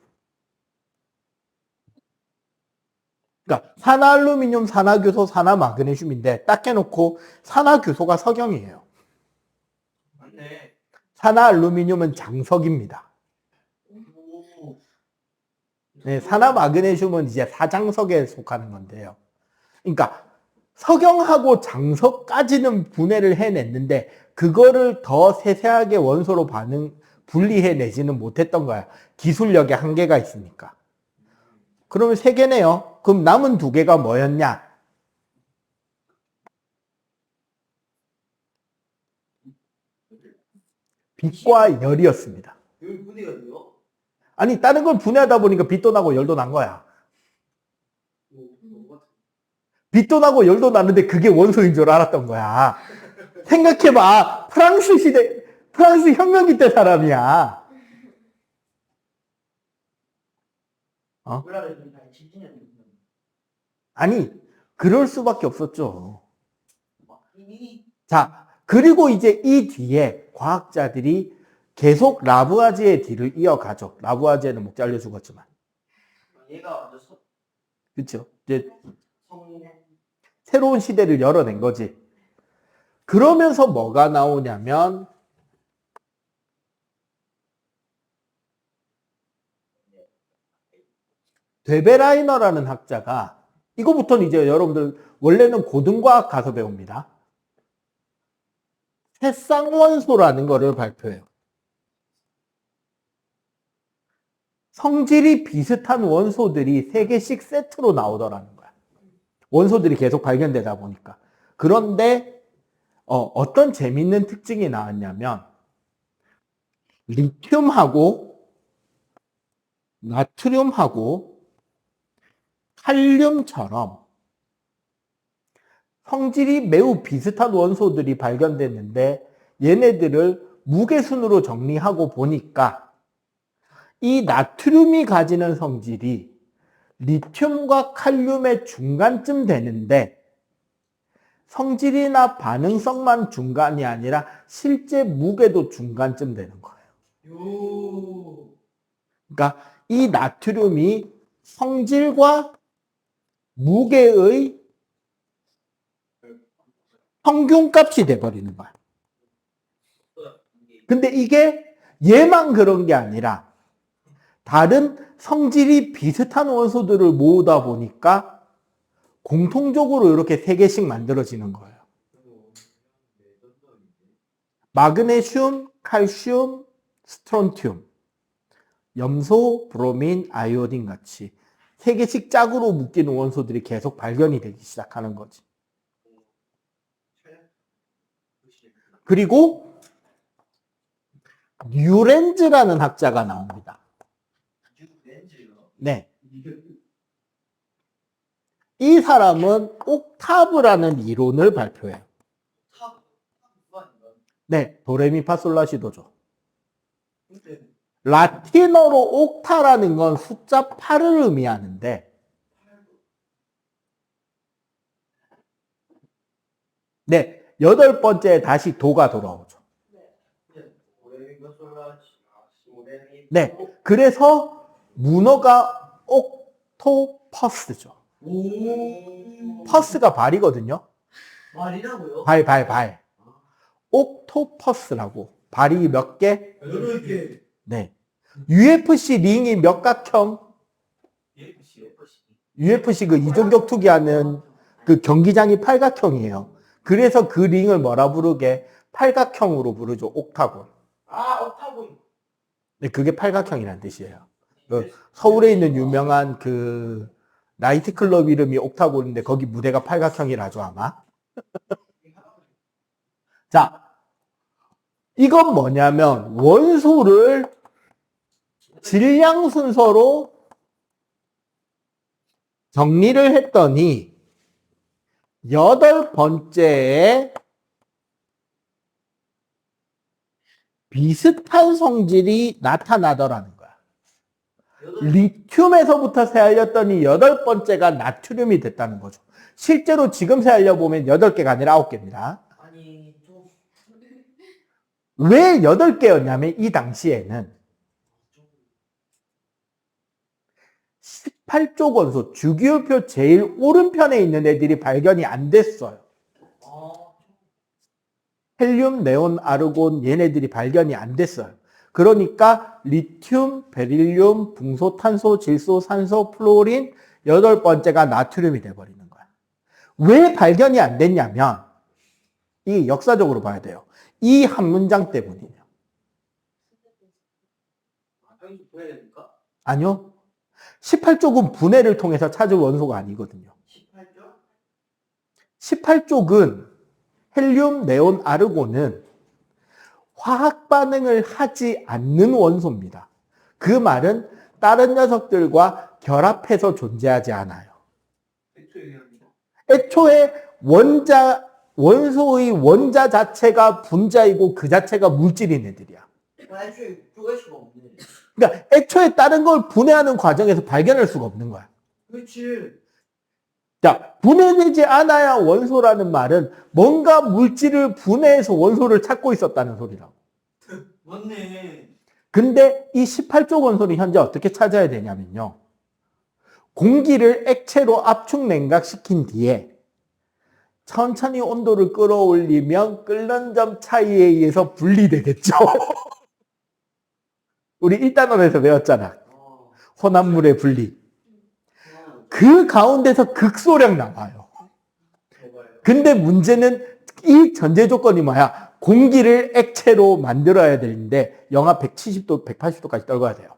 그러니까 산화알루미늄, 산화규소, 산화마그네슘인데 딱 해놓고 산화규소가 석영이에요. 맞네. 산화알루미늄은 장석입니다. 오. 네, 산화마그네슘은 이제 사장석에 속하는 건데요. 그러니까 석영하고 장석까지는 분해를 해냈는데 그거를 더 세세하게 원소로 분리해내지는 못했던 거야. 기술력에 한계가 있으니까. 그러면 3개네요. 그럼 남은 2개가 뭐였냐? 빛과 열이었습니다. 열 분해가 돼요? 아니 다른 걸 분해하다 보니까 빛도 나고 열도 난 거야. 빛도 나고 열도 나는데 그게 원소인 줄 알았던 거야. 생각해봐. 프랑스 혁명기 때 사람이야. 어? 아니, 그럴 수밖에 없었죠. 자, 그리고 이제 이 뒤에 과학자들이 계속 라부아제의 뒤를 이어가죠. 라부아제는 목 잘려 죽었지만. 얘가 완전 그렇죠. 이제 새로운 시대를 열어낸 거지. 그러면서 뭐가 나오냐면 데베라이너라는 학자가 이거부터는 이제 여러분들 원래는 고등과학 가서 배웁니다. 새쌍원소라는 거를 발표해요. 성질이 비슷한 원소들이 3개씩 세트로 나오더라는 거야. 원소들이 계속 발견되다 보니까. 그런데 어떤 재밌는 특징이 나왔냐면 리튬하고 나트륨하고 칼륨처럼 성질이 매우 비슷한 원소들이 발견됐는데 얘네들을 무게순으로 정리하고 보니까 이 나트륨이 가지는 성질이 리튬과 칼륨의 중간쯤 되는데 성질이나 반응성만 중간이 아니라 실제 무게도 중간쯤 되는 거예요. 그러니까 이 나트륨이 성질과 무게의 평균값이 돼버리는 거야. 근데 이게 얘만 그런 게 아니라 다른 성질이 비슷한 원소들을 모으다 보니까 공통적으로 이렇게 3개씩 만들어지는 거예요. 마그네슘, 칼슘, 스트론튬, 염소, 브로민, 아이오딘 같이 3개씩 짝으로 묶이는 원소들이 계속 발견이 되기 시작하는 거지. 그리고 뉴렌즈라는 학자가 나옵니다. 네. 이 사람은 옥타브라는 이론을 발표해요. 네, 도레미파솔라시도죠. 라틴어로 옥타라는 건 숫자 8을 의미하는데 네, 8번째에 다시 도가 돌아오죠. 네, 그래서 문어가 옥토퍼스죠. 퍼스가 발이거든요. 말이라고요? 발. 옥토퍼스라고. 발이 몇 개? 8개. 네. UFC 링이 몇 각형? UFC 그 이종격 투기하는 그 경기장이 팔각형이에요. 그래서 그 링을 뭐라 부르게? 팔각형으로 부르죠. 옥타곤. 아, 옥타곤. 네, 그게 팔각형이라는 뜻이에요. 서울에 있는 유명한 그 나이트클럽 이름이 옥타곤인데 거기 무대가 팔각형이라죠 아마. 자, 이건 뭐냐면 원소를 질량 순서로 정리를 했더니 8번째에 비슷한 성질이 나타나더라는 거야. 리튬에서부터 세알렸더니 8번째가 나트륨이 됐다는 거죠. 실제로 지금 세알려보면 8개가 아니라 9개입니다. 아니, 좀. 왜 8개였냐면 이 당시에는 18쪽 원소, 주기율표 제일 오른편에 있는 애들이 발견이 안 됐어요. 헬륨, 네온, 아르곤 얘네들이 발견이 안 됐어요. 그러니까 리튬, 베릴륨, 붕소, 탄소, 질소, 산소, 플로린 8번째가 나트륨이 돼버리는 거야. 왜 발견이 안 됐냐면 이 역사적으로 봐야 돼요. 이 한 문장 때문이에요. 아니요. 18쪽은 분해를 통해서 찾은 원소가 아니거든요. 18쪽은 헬륨, 네온, 아르곤은 화학 반응을 하지 않는 원소입니다. 그 말은 다른 녀석들과 결합해서 존재하지 않아요. 애초에 원소의 원자 자체가 분자이고 그 자체가 물질인 애들이야. 애초에 구할 수가 없네. 그러니까 애초에 다른 걸 분해하는 과정에서 발견할 수가 없는 거야. 그렇지. 자, 분해되지 않아야 원소라는 말은 뭔가 물질을 분해해서 원소를 찾고 있었다는 소리라고. 맞네. 근데 이 18쪽 원소를 현재 어떻게 찾아야 되냐면요. 공기를 액체로 압축 냉각시킨 뒤에 천천히 온도를 끌어올리면 끓는 점 차이에 의해서 분리되겠죠. 우리 1단원에서 배웠잖아. 혼합물의 분리. 그 가운데서 극소량 나와요. 근데 문제는 이 전제 조건이 뭐야? 공기를 액체로 만들어야 되는데 영하 170도, 180도까지 떨궈야 돼요.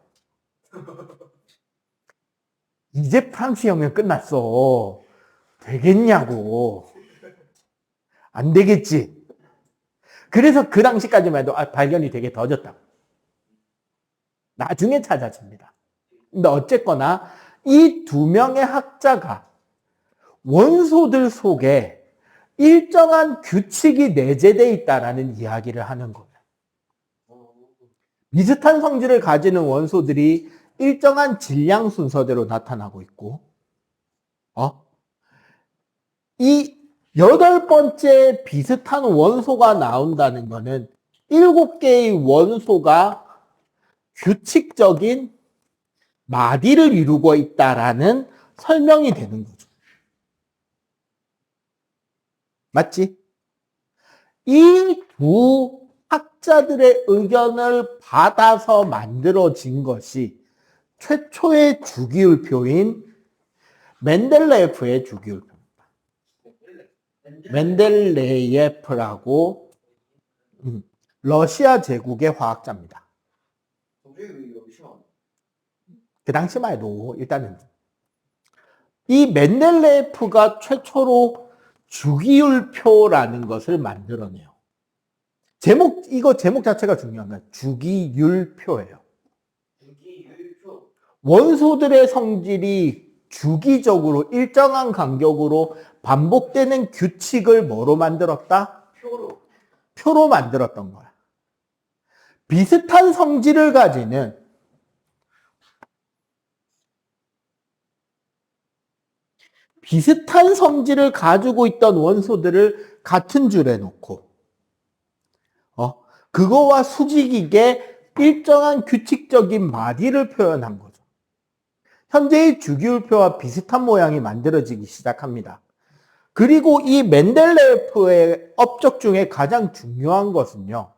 이제 프랑스 혁명 끝났어. 되겠냐고. 안 되겠지. 그래서 그 당시까지만 해도 발견이 되게 더뎠다. 나중에 찾아집니다. 근데 어쨌거나 이 두 명의 학자가 원소들 속에 일정한 규칙이 내재되어 있다라는 이야기를 하는 거예요. 비슷한 성질을 가지는 원소들이 일정한 질량 순서대로 나타나고 있고, 이 8번째 비슷한 원소가 나온다는 것은 7개의 원소가 규칙적인 마디를 이루고 있다라는 설명이 되는 거죠. 맞지? 이 두 학자들의 의견을 받아서 만들어진 것이 최초의 주기율표인 멘델레예프의 주기율표입니다. 멘델레예프라고 러시아 제국의 화학자입니다. 그 당시만 해도 일단은 이 멘델레예프가 최초로 주기율표라는 것을 만들어내요. 이거 제목 자체가 중요한 거야. 주기율표예요. 주기율표. 원소들의 성질이 주기적으로 일정한 간격으로 반복되는 규칙을 뭐로 만들었다? 표로 만들었던 거야. 비슷한 성질을 가지는 비슷한 성질을 가지고 있던 원소들을 같은 줄에 놓고 그거와 수직이게 일정한 규칙적인 마디를 표현한 거죠. 현재의 주기율표와 비슷한 모양이 만들어지기 시작합니다. 그리고 이 멘델레예프의 업적 중에 가장 중요한 것은요.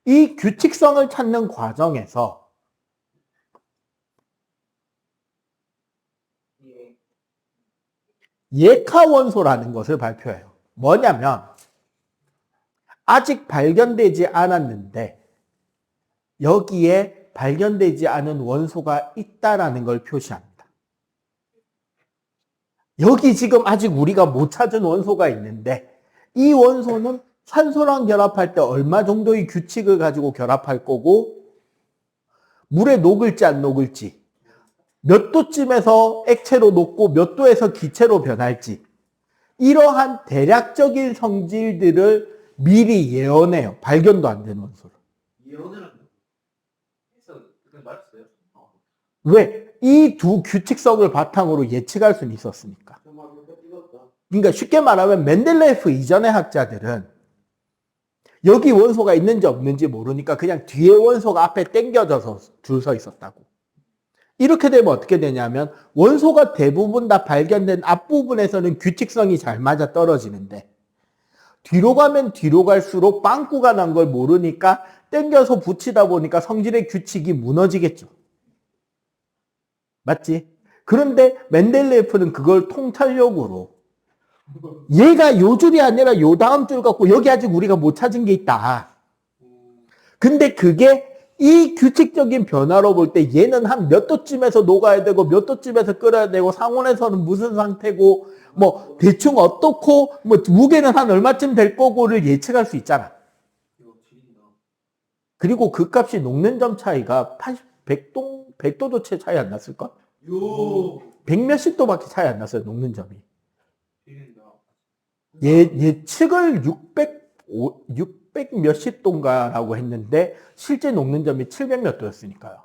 이 규칙성을 찾는 과정에서 예카 원소라는 것을 발표해요. 뭐냐면 아직 발견되지 않았는데 여기에 발견되지 않은 원소가 있다라는 걸 표시합니다. 여기 지금 아직 우리가 못 찾은 원소가 있는데 이 원소는 산소랑 결합할 때 얼마 정도의 규칙을 가지고 결합할 거고 물에 녹을지 안 녹을지 몇 도쯤에서 액체로 녹고 몇 도에서 기체로 변할지 이러한 대략적인 성질들을 미리 예언해요. 발견도 안 된 원소를. 예언을 말했어요. 왜? 이 두 규칙성을 바탕으로 예측할 수는 있었으니까. 그러니까 쉽게 말하면 멘델레예프 이전의 학자들은 여기 원소가 있는지 없는지 모르니까 그냥 뒤에 원소가 앞에 당겨져서 줄 서 있었다고. 이렇게 되면 어떻게 되냐면 원소가 대부분 다 발견된 앞부분에서는 규칙성이 잘 맞아 떨어지는데 뒤로 가면 뒤로 갈수록 빵꾸가 난 걸 모르니까 당겨서 붙이다 보니까 성질의 규칙이 무너지겠죠. 맞지? 그런데 멘델레예프는 그걸 통찰력으로 얘가 요 줄이 아니라 요 다음 줄 갖고 여기 아직 우리가 못 찾은 게 있다. 근데 그게 이 규칙적인 변화로 볼 때 얘는 한 몇 도쯤에서 녹아야 되고 몇 도쯤에서 끓여야 되고 상온에서는 무슨 상태고 뭐 대충 어떻고 뭐 무게는 한 얼마쯤 될 거고를 예측할 수 있잖아. 그리고 그 값이 녹는 점 차이가 100도도 채 차이 안 났을까? 100 몇십 도밖에 차이 안 났어요. 녹는 점이. 예측을 600 몇십 도인가라고 했는데 실제 녹는 점이 700 몇 도였으니까요.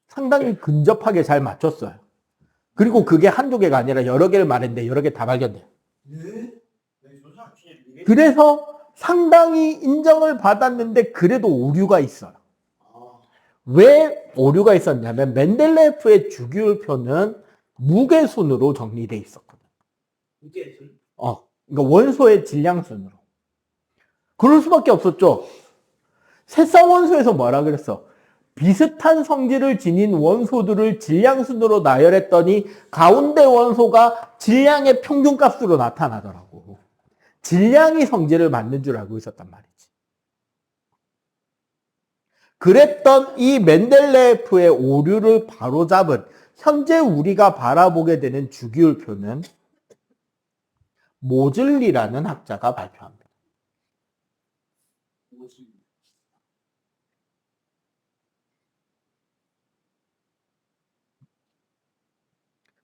상당히 근접하게 잘 맞췄어요. 그리고 그게 한두 개가 아니라 여러 개를 말했는데 여러 개 다 발견돼요. 그래서 상당히 인정을 받았는데 그래도 오류가 있어요. 왜 오류가 있었냐면 멘델레예프의 주기율표는 무게순으로 정리돼 있었거든. 그러니까 원소의 질량순으로. 그럴 수밖에 없었죠. 새쌍원소에서 뭐라 그랬어? 비슷한 성질을 지닌 원소들을 질량순으로 나열했더니 가운데 원소가 질량의 평균값으로 나타나더라고. 질량이 성질을 맞는 줄 알고 있었단 말이지. 그랬던 이 멘델레예프의 오류를 바로잡은 현재 우리가 바라보게 되는 주기율표는 모즐리라는 학자가 발표합니다.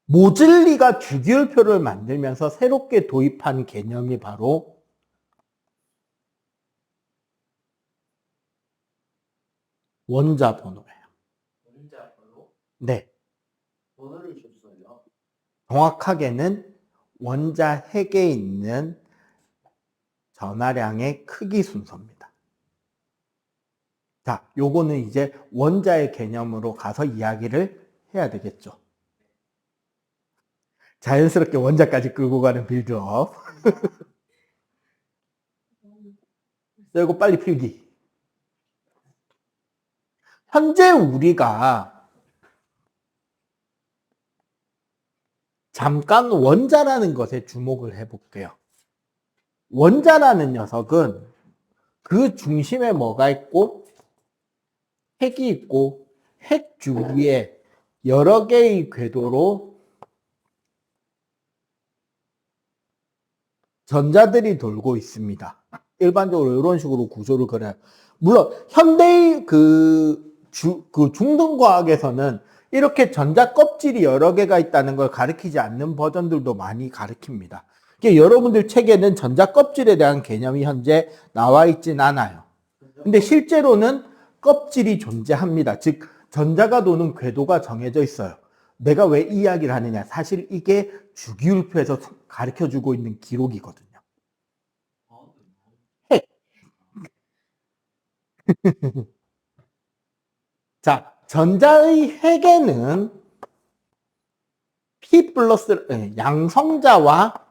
모즐리가 주기율표를 만들면서 새롭게 도입한 개념이 바로 원자 번호예요. 원자 번호? 네. 번호를 줬어요. 정확하게는 원자 핵에 있는 전하량의 크기 순서입니다. 자, 요거는 이제 원자의 개념으로 가서 이야기를 해야 되겠죠. 자연스럽게 원자까지 끌고 가는 빌드업. 이거 빨리 필기. 현재 우리가 잠깐 원자라는 것에 주목을 해볼게요. 원자라는 녀석은 그 중심에 뭐가 있고 핵이 있고 핵 주위에 여러 개의 궤도로 전자들이 돌고 있습니다. 일반적으로 이런 식으로 구조를 그려요. 물론 현대의 중등과학에서는 이렇게 전자 껍질이 여러 개가 있다는 걸 가리키지 않는 버전들도 많이 가리킵니다. 여러분들 책에는 전자 껍질에 대한 개념이 현재 나와 있진 않아요. 근데 실제로는 껍질이 존재합니다. 즉 전자가 도는 궤도가 정해져 있어요. 내가 왜 이 이야기를 하느냐? 사실 이게 주기율표에서 가르쳐주고 있는 기록이거든요. 핵. 자, 전자의 핵에는 P 플러스 양성자와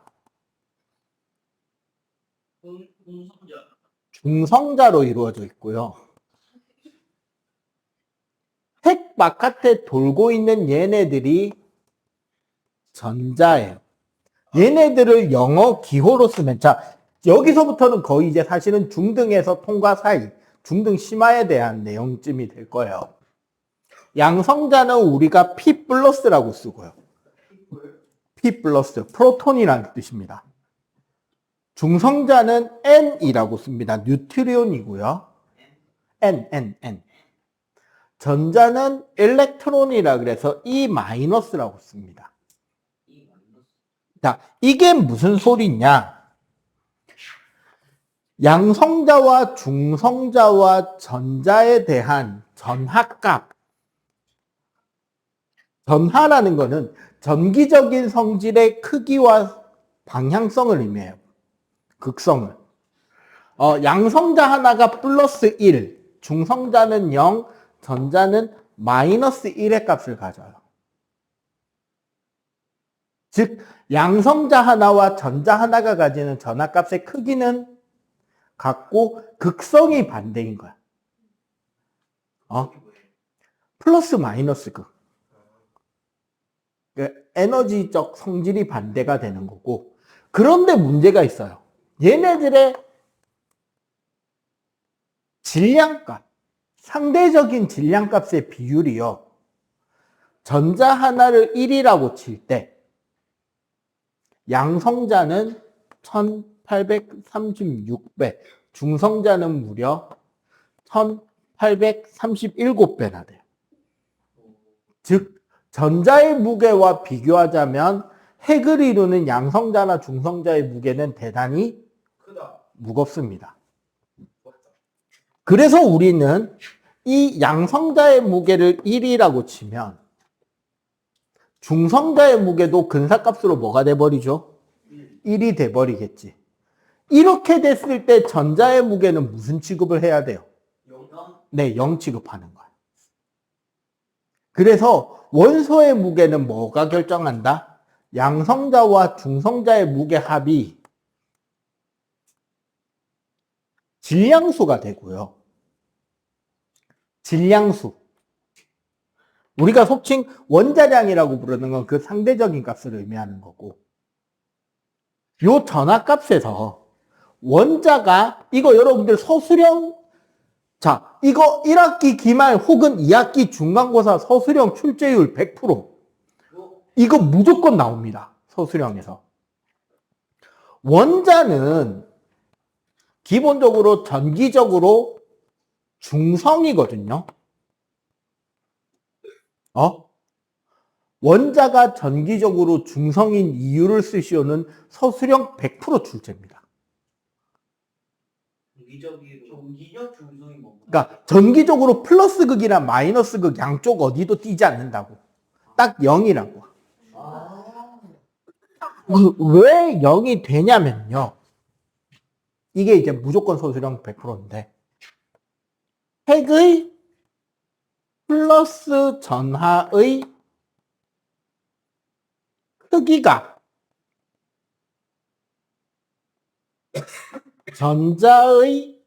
중성자로 이루어져 있고요. 핵 바깥에 돌고 있는 얘네들이 전자예요. 얘네들을 영어 기호로 쓰면, 자, 여기서부터는 거의 이제 사실은 중등에서 통과 사이, 중등 심화에 대한 내용쯤이 될 거예요. 양성자는 우리가 P 플러스라고 쓰고요. P 플러스, 프로톤이라는 뜻입니다. 중성자는 N이라고 씁니다. 뉴트리온이고요. N. 전자는 일렉트론이라 그래서 E-라고 씁니다. 자, 이게 무슨 소리냐? 양성자와 중성자와 전자에 대한 전하값. 전하라는 거는 전기적인 성질의 크기와 방향성을 의미해요. 극성을. 양성자 하나가 플러스 1, 중성자는 0, 전자는 마이너스 1의 값을 가져요. 즉 양성자 하나와 전자 하나가 가지는 전하값의 크기는 같고 극성이 반대인 거야. 플러스 마이너스 극. 에너지적 성질이 반대가 되는 거고. 그런데 문제가 있어요. 얘네들의 질량값, 상대적인 질량값의 비율이요. 전자 하나를 1이라고 칠 때 양성자는 1836배, 중성자는 무려 1837배나 돼요. 즉 전자의 무게와 비교하자면 핵을 이루는 양성자나 중성자의 무게는 대단히 무겁습니다. 그래서 우리는 이 양성자의 무게를 1이라고 치면 중성자의 무게도 근사값으로 뭐가 돼버리죠? 1이 돼버리겠지. 이렇게 됐을 때 전자의 무게는 무슨 취급을 해야 돼요? 0? 네, 0 취급하는 거야. 그래서 원소의 무게는 뭐가 결정한다? 양성자와 중성자의 무게 합이 질량수가 되고요. 질량수. 우리가 속칭 원자량이라고 부르는 건 그 상대적인 값을 의미하는 거고, 요 전하값에서 원자가, 이거 여러분들 서술형, 자, 이거 1학기 기말 혹은 2학기 중간고사 서술형 출제율 100%. 이거 무조건 나옵니다. 서술형에서. 원자는 기본적으로 전기적으로 중성이거든요. 원자가 전기적으로 중성인 이유를 쓰시오는 서술형 100% 출제입니다. 전기적 중성이 뭔가? 그러니까 전기적으로 플러스 극이나 마이너스 극 양쪽 어디도 띄지 않는다고. 딱 0이라고. 왜 0이 되냐면요. 이게 이제 무조건 서술형 100%인데 핵의 플러스 전하의 크기가 전자의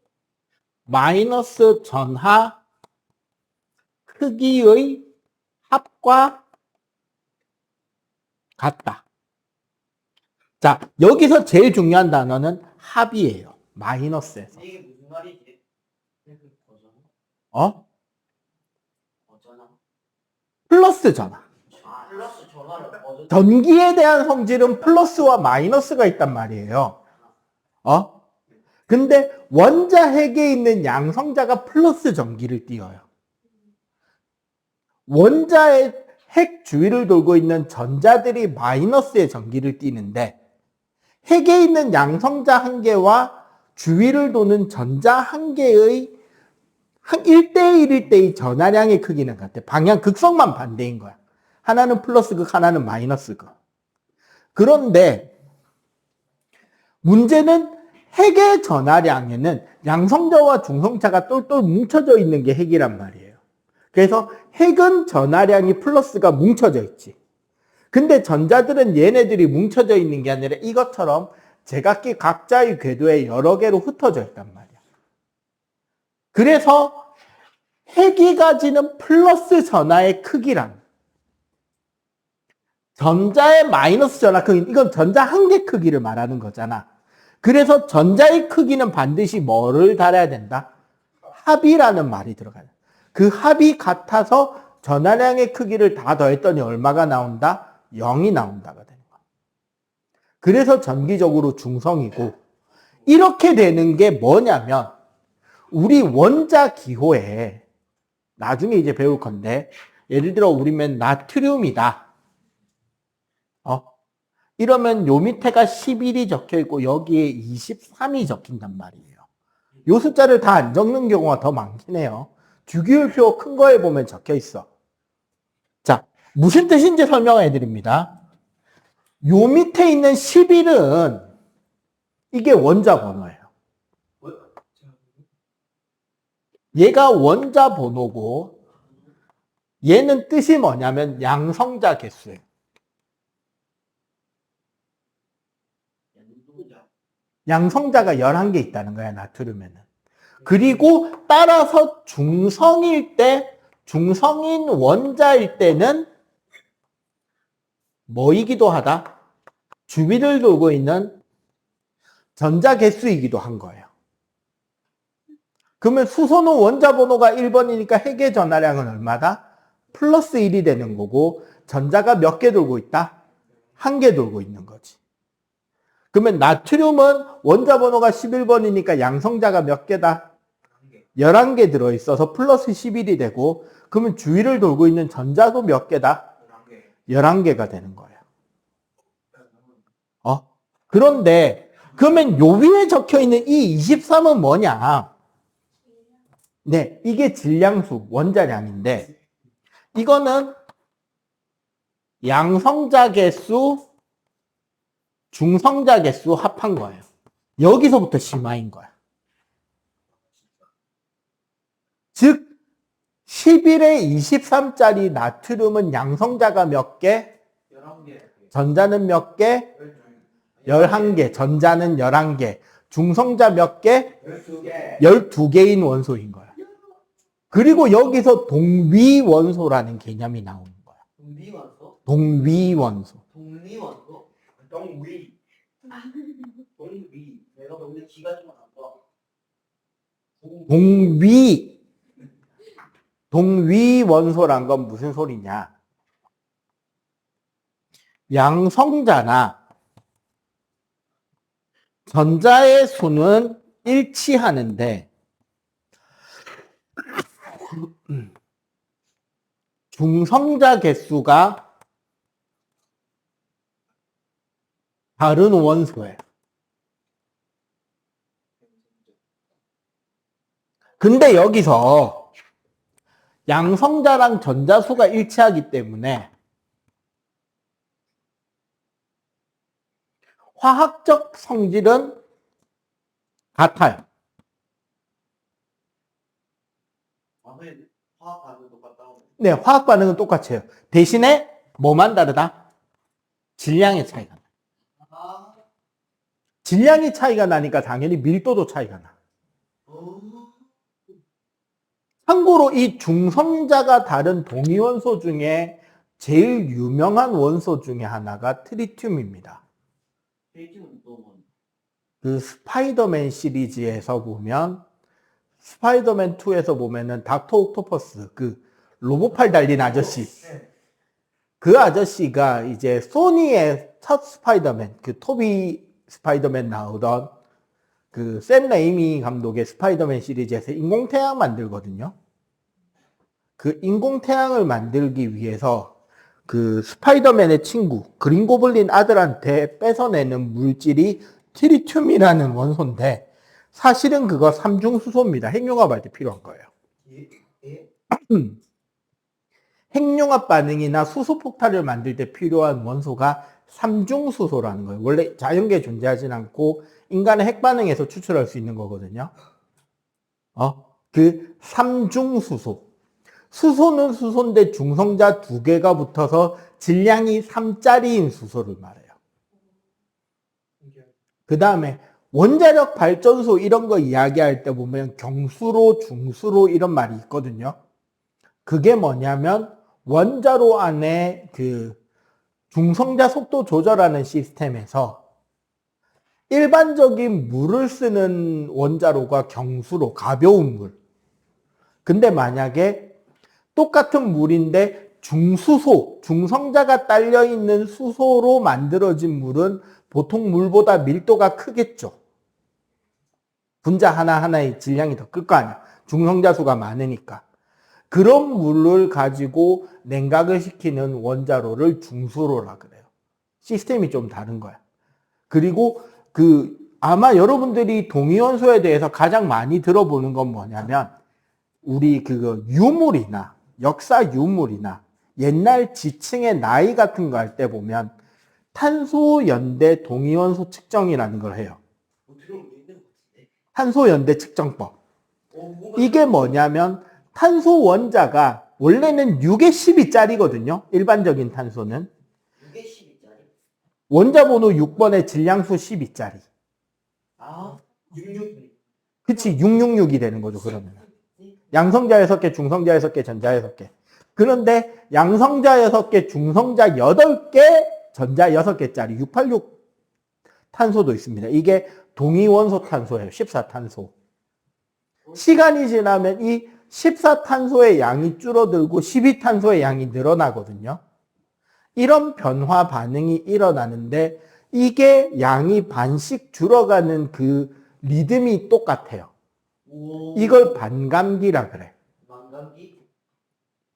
마이너스 전하 크기의 합과 같다. 자, 여기서 제일 중요한 단어는 합이에요. 마이너스에서. 이게 무슨 말이지? 어쩌나? 플러스 전하. 플러스 전화를 전기에 대한 성질은 플러스와 마이너스가 있단 말이에요. 근데 원자 핵에 있는 양성자가 플러스 전기를 띄어요. 원자의 핵 주위를 돌고 있는 전자들이 마이너스의 전기를 띠는데 핵에 있는 양성자 한 개와 주위를 도는 전자 한 개의 1대1, 1대2 전하량의 크기는 같아. 방향 극성만 반대인 거야. 하나는 플러스 극, 하나는 마이너스 극. 그런데 문제는 핵의 전하량에는 양성자와 중성자가 똘똘 뭉쳐져 있는 게 핵이란 말이에요. 그래서 핵은 전하량이 플러스가 뭉쳐져 있지. 근데 전자들은 얘네들이 뭉쳐져 있는 게 아니라 이것처럼 제각기 각자의 궤도에 여러 개로 흩어져 있단 말이야. 그래서 핵이 가지는 플러스 전하의 크기란 전자의 마이너스 전하 크기, 이건 전자 한 개 크기를 말하는 거잖아. 그래서 전자의 크기는 반드시 뭐를 달아야 된다? 합이라는 말이 들어가요. 그 합이 같아서 전하량의 크기를 다 더했더니 얼마가 나온다? 0이 나온다가 되는 거야. 그래서 전기적으로 중성이고, 이렇게 되는 게 뭐냐면 우리 원자 기호에 나중에 이제 배울 건데, 예를 들어 우리면 나트륨이다. 이러면 요 밑에가 11이 적혀 있고 여기에 23이 적힌단 말이에요. 요 숫자를 다 안 적는 경우가 더 많긴 해요. 주기율표 큰 거에 보면 적혀 있어. 자, 무슨 뜻인지 설명해 드립니다. 요 밑에 있는 11은 이게 원자 번호예요. 얘가 원자 번호고 얘는 뜻이 뭐냐면 양성자 개수예요. 양성자가 11개 있다는 거야, 나트륨에는. 그리고 따라서 중성일 때, 중성인 원자일 때는 뭐이기도 하다? 주위를 돌고 있는 전자 개수이기도 한 거예요. 그러면 수소는 원자 번호가 1번이니까 핵의 전하량은 얼마다? 플러스 1이 되는 거고, 전자가 몇 개 돌고 있다? 1개 돌고 있는 거지. 그러면 나트륨은 원자 번호가 11번이니까 양성자가 몇 개다? 11개 들어있어서 플러스 11이 되고, 그러면 주위를 돌고 있는 전자도 몇 개다? 11개가 되는 거예요. 그런데, 그러면 요 위에 적혀 있는 이 23은 뭐냐? 네, 이게 질량수, 원자량인데, 이거는 양성자 개수, 중성자 개수 합한 거예요. 여기서부터 심화인 거야. 즉 11에 23짜리 나트륨은 양성자가 몇 개? 11개. 전자는 몇 개? 11개. 전자는 11개. 중성자 몇 개? 12개. 12개인 원소인 거야. 그리고 여기서 동위원소라는 개념이 나오는 거야. 동위원소? 동위원소. 동위원소? 동위. 동위. 내가 보는데 기가 좀 안 봐. 동위원소란 건 무슨 소리냐? 양성자나 전자의 수는 일치하는데 중성자 개수가 다른 원소예요. 근데 여기서 양성자랑 전자수가 일치하기 때문에 화학적 성질은 같아요. 화학 반응 똑같다고. 네, 화학 반응은 똑같아요. 대신에 뭐만 다르다? 질량의 차이가 나. 질량이 차이가 나니까 당연히 밀도도 차이가 나. 참고로 이 중성자가 다른 동위원소 중에 제일 유명한 원소 중에 하나가 트리튬입니다. 트리튬은 또 뭐? 그 스파이더맨 시리즈에서 보면 스파이더맨 2에서 보면은 닥터 옥토퍼스 그 로봇팔 달린 아저씨 그 아저씨가 이제 소니의 첫 스파이더맨 그 토비 스파이더맨 나오던 그 샘 레이미 감독의 스파이더맨 시리즈에서 인공태양 만들거든요. 그 인공태양을 만들기 위해서 그 스파이더맨의 친구 그린 고블린 아들한테 뺏어내는 물질이 트리튬이라는 원소인데 사실은 그거 삼중수소입니다. 핵융합할 때 필요한 거예요. 핵융합 반응이나 수소폭탄을 만들 때 필요한 원소가 삼중수소라는 거예요. 원래 자연계에 존재하진 않고 인간의 핵반응에서 추출할 수 있는 거거든요. 그 삼중수소. 수소는 수소인데 중성자 2개가 붙어서 질량이 3짜리인 수소를 말해요. 그 다음에 원자력 발전소 이런 거 이야기할 때 보면 경수로, 중수로 이런 말이 있거든요. 그게 뭐냐면 원자로 안에 그 중성자 속도 조절하는 시스템에서 일반적인 물을 쓰는 원자로가 경수로, 가벼운 물. 근데 만약에 똑같은 물인데 중수소, 중성자가 딸려있는 수소로 만들어진 물은 보통 물보다 밀도가 크겠죠. 분자 하나하나의 질량이 더 클 거 아니야. 중성자 수가 많으니까. 그런 물을 가지고 냉각을 시키는 원자로를 중수로라 그래요. 시스템이 좀 다른 거야. 그리고 아마 여러분들이 동위원소에 대해서 가장 많이 들어보는 건 뭐냐면 우리 유물이나 역사 유물이나 옛날 지층의 나이 같은 거 할 때 보면 탄소 연대 동위원소 측정이라는 걸 해요. 탄소 연대 측정법. 이게 뭐냐면 탄소 원자가 원래는 6에 12짜리거든요. 일반적인 탄소는. 6에 12짜리. 원자 번호 6번에 질량수 12짜리. 아, 66. 그치, 666이 되는 거죠, 그러면. 양성자 6개, 중성자 6개, 전자 6개. 그런데 양성자 6개, 중성자 8개, 전자 6개짜리 686 탄소도 있습니다. 이게 동위원소 탄소예요. 14탄소. 시간이 지나면 이 14탄소의 양이 줄어들고 12탄소의 양이 늘어나거든요. 이런 변화 반응이 일어나는데 이게 양이 반씩 줄어가는 그 리듬이 똑같아요. 이걸 반감기라 그래. 반감기?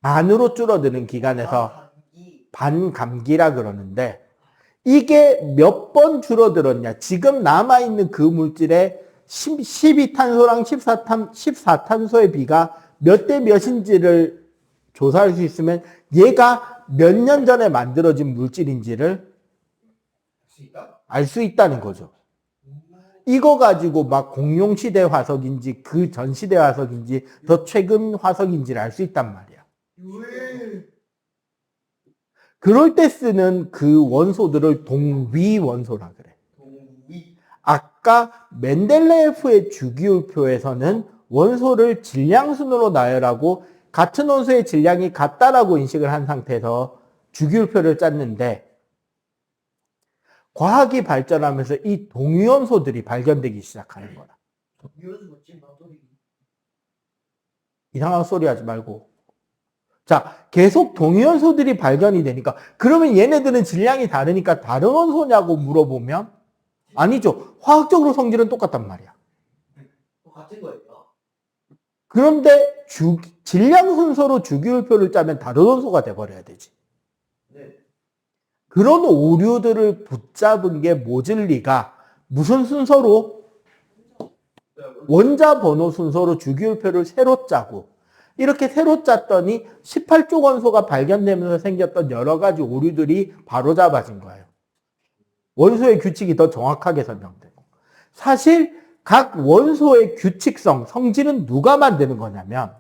반으로 줄어드는 기간에서 반감기. 반감기라 그러는데 이게 몇 번 줄어들었냐. 지금 남아있는 그 물질의 12탄소랑 14탄소의 비가 몇 대 몇인지를 조사할 수 있으면 얘가 몇 년 전에 만들어진 물질인지를 알 수 있다는 거죠. 이거 가지고 막 공룡시대 화석인지 그 전시대 화석인지 더 최근 화석인지를 알 수 있단 말이야. 그럴 때 쓰는 그 원소들을 동위 원소라 그래. 동위. 아까 멘델레예프의 주기율표에서는 원소를 질량순으로 나열하고 같은 원소의 질량이 같다라고 인식을 한 상태에서 주기율표를 짰는데 과학이 발전하면서 이 동위원소들이 발견되기 시작하는 거다. 이상한 소리 하지 말고. 자, 계속 동위원소들이 발견이 되니까 그러면 얘네들은 질량이 다르니까 다른 원소냐고 물어보면 아니죠. 화학적으로 성질은 똑같단 말이야. 똑같은 거예요. 그런데 질량 순서로 주기율표를 짜면 다른 원소가 돼버려야 되지. 네. 그런 오류들을 붙잡은 게 모질리가 무슨 순서로? 원자 번호 순서로 주기율표를 새로 짜고 이렇게 새로 짰더니 18조 원소가 발견되면서 생겼던 여러 가지 오류들이 바로잡아진 거예요. 원소의 규칙이 더 정확하게 설명되고. 사실 각 원소의 규칙성, 성질은 누가 만드는 거냐면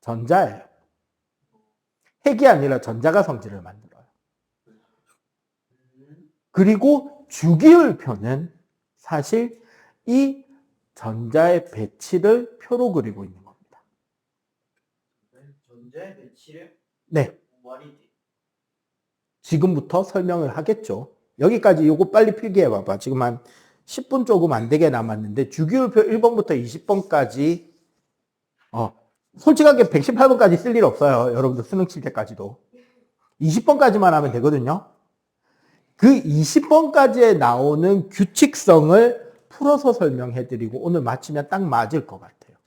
전자예요. 핵이 아니라 전자가 성질을 만들어요. 그리고 주기율표는 사실 이 전자의 배치를 표로 그리고 있는 겁니다. 전자의 배치를? 네. 지금부터 설명을 하겠죠. 여기까지 요거 빨리 필기해 봐봐. 지금 한 10분 조금 안 되게 남았는데 주기율표 1번부터 20번까지 솔직하게 118번까지 쓸 일 없어요. 여러분들 수능 칠 때까지도. 20번까지만 하면 되거든요. 그 20번까지에 나오는 규칙성을 풀어서 설명해 드리고 오늘 마치면 딱 맞을 것 같아요.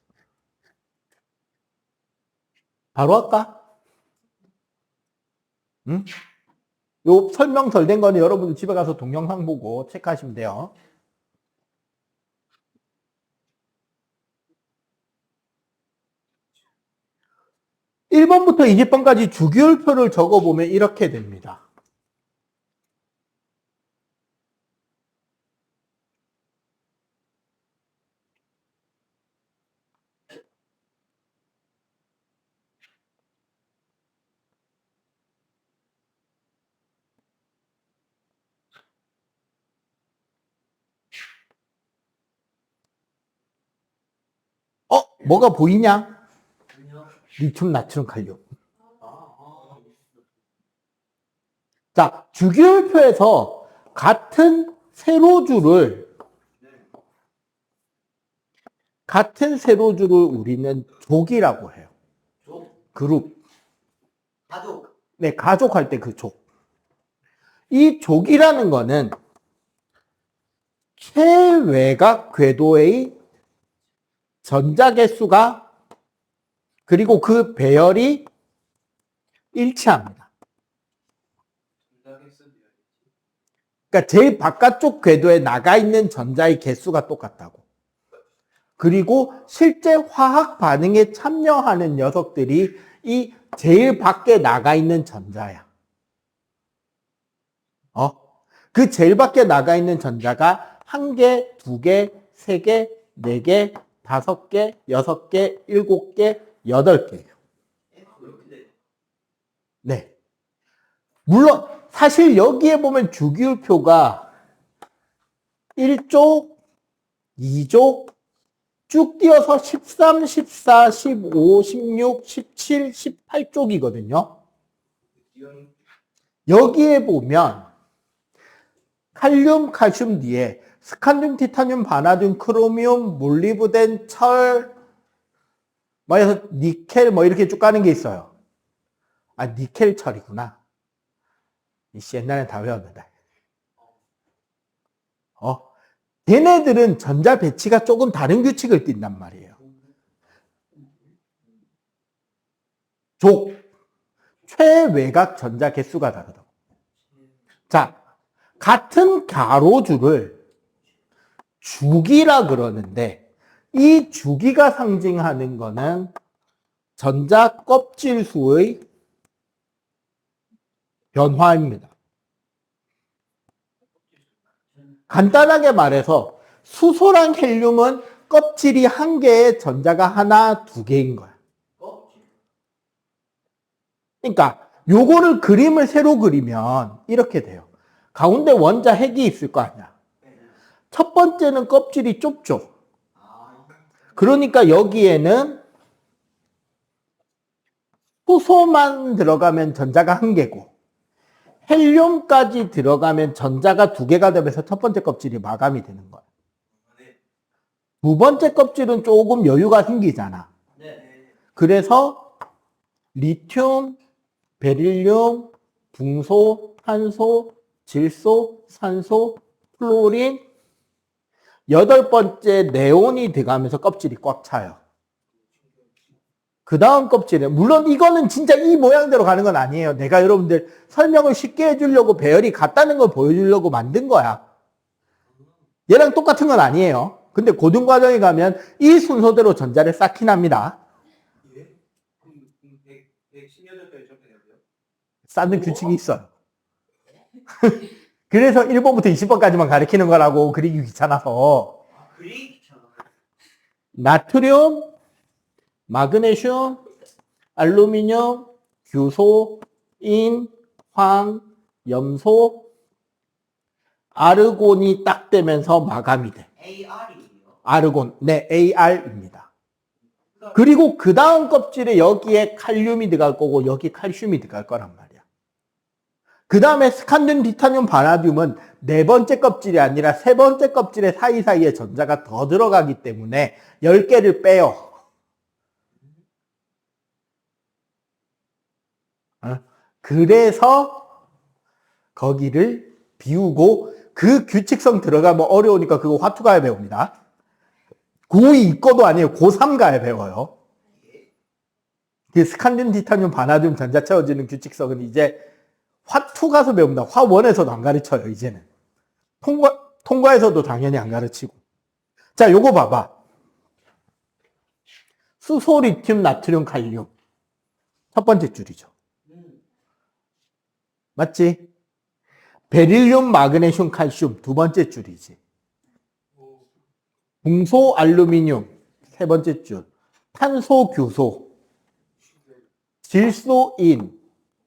바로 할까? 응? 요 설명 덜 된 거는 여러분들 집에 가서 동영상 보고 체크하시면 돼요. (1번부터) (20번까지) 주기율표를 적어보면 이렇게 됩니다. 뭐가 보이냐? 리튬, 나트륨, 칼륨. 자, 주기율표에서 같은 세로주를 우리는 족이라고 해요. 족? 그룹. 가족. 네, 가족할 때 그 족. 이 족이라는 거는 최외곽 궤도의 전자 개수가 그리고 그 배열이 일치합니다. 그러니까 제일 바깥쪽 궤도에 나가 있는 전자의 개수가 똑같다고. 그리고 실제 화학 반응에 참여하는 녀석들이 이 제일 밖에 나가 있는 전자야. 그 제일 밖에 나가 있는 전자가 1개, 2개, 3개, 4개, 5개, 6개, 7개, 8개예요. 네. 물론 사실 여기에 보면 주기율표가 1조, 2조 쭉 띄어서 13, 14, 15, 16, 17, 18쪽이거든요. 여기에 보면 칼륨, 칼슘 뒤에 스칸듐, 티타늄, 바나듐, 크로미움, 몰리브덴, 철, 뭐 해서 니켈 뭐 이렇게 쭉 가는 게 있어요. 아, 니켈 철이구나. 이씨 옛날에 다 외웠는데. 걔네들은 전자 배치가 조금 다른 규칙을 띈단 말이에요. 최외곽 전자 개수가 다르다고. 자, 같은 가로줄을 주기라 그러는데 이 주기가 상징하는 거는 전자 껍질 수의 변화입니다. 간단하게 말해서 수소랑 헬륨은 껍질이 한 개에 전자가 하나, 2개인 거야. 그러니까 요거를 그림을 새로 그리면 이렇게 돼요. 가운데 원자 핵이 있을 거 아니야. 첫 번째는 껍질이 좁죠. 그러니까 여기에는 수소만 들어가면 전자가 1개고 헬륨까지 들어가면 전자가 2개가 되면서 첫 번째 껍질이 마감이 되는 거야. 두 번째 껍질은 조금 여유가 생기잖아. 그래서 리튬, 베릴륨, 붕소, 탄소, 질소, 산소, 플로린 8번째 네온이 들어가면서 껍질이 꽉 차요. 그 다음 껍질에 물론 이거는 진짜 이 모양대로 가는 건 아니에요. 내가 여러분들 설명을 쉽게 해주려고 배열이 같다는 걸 보여주려고 만든 거야. 얘랑 똑같은 건 아니에요. 근데 고등과정에 가면 이 순서대로 전자를 쌓긴 합니다. 쌓는 규칙이 있어요. 그래서 1번부터 20번까지만 가르치는 거라고 그리기 귀찮아서. 나트륨, 마그네슘, 알루미늄, 규소, 인, 황, 염소, 아르곤이 딱 되면서 마감이 돼. 아르곤, 네, AR입니다. 그리고 그 다음 껍질에 여기에 칼륨이 들어갈 거고 여기 칼슘이 들어갈 거란 말이야. 그 다음에 스칸듐, 티타늄, 바나듐은 4번째 껍질이 아니라 3번째 껍질의 사이사이에 전자가 더 들어가기 때문에 10개를 빼요. 그래서 거기를 비우고 그 규칙성 들어가면 어려우니까 그거 화투가야 배웁니다. 고2 이거도 아니에요. 고3 가야 배워요. 그 스칸듐, 티타늄, 바나듐 전자 채워지는 규칙성은 이제 화투 가서 배웁니다. 화원에서도 안 가르쳐요, 이제는. 통과에서도 당연히 안 가르치고. 자, 요거 봐봐. 수소, 리튬, 나트륨, 칼륨. 첫 번째 줄이죠. 맞지? 베릴륨, 마그네슘, 칼슘. 두 번째 줄이지. 붕소, 알루미늄. 세 번째 줄. 탄소, 규소. 질소, 인.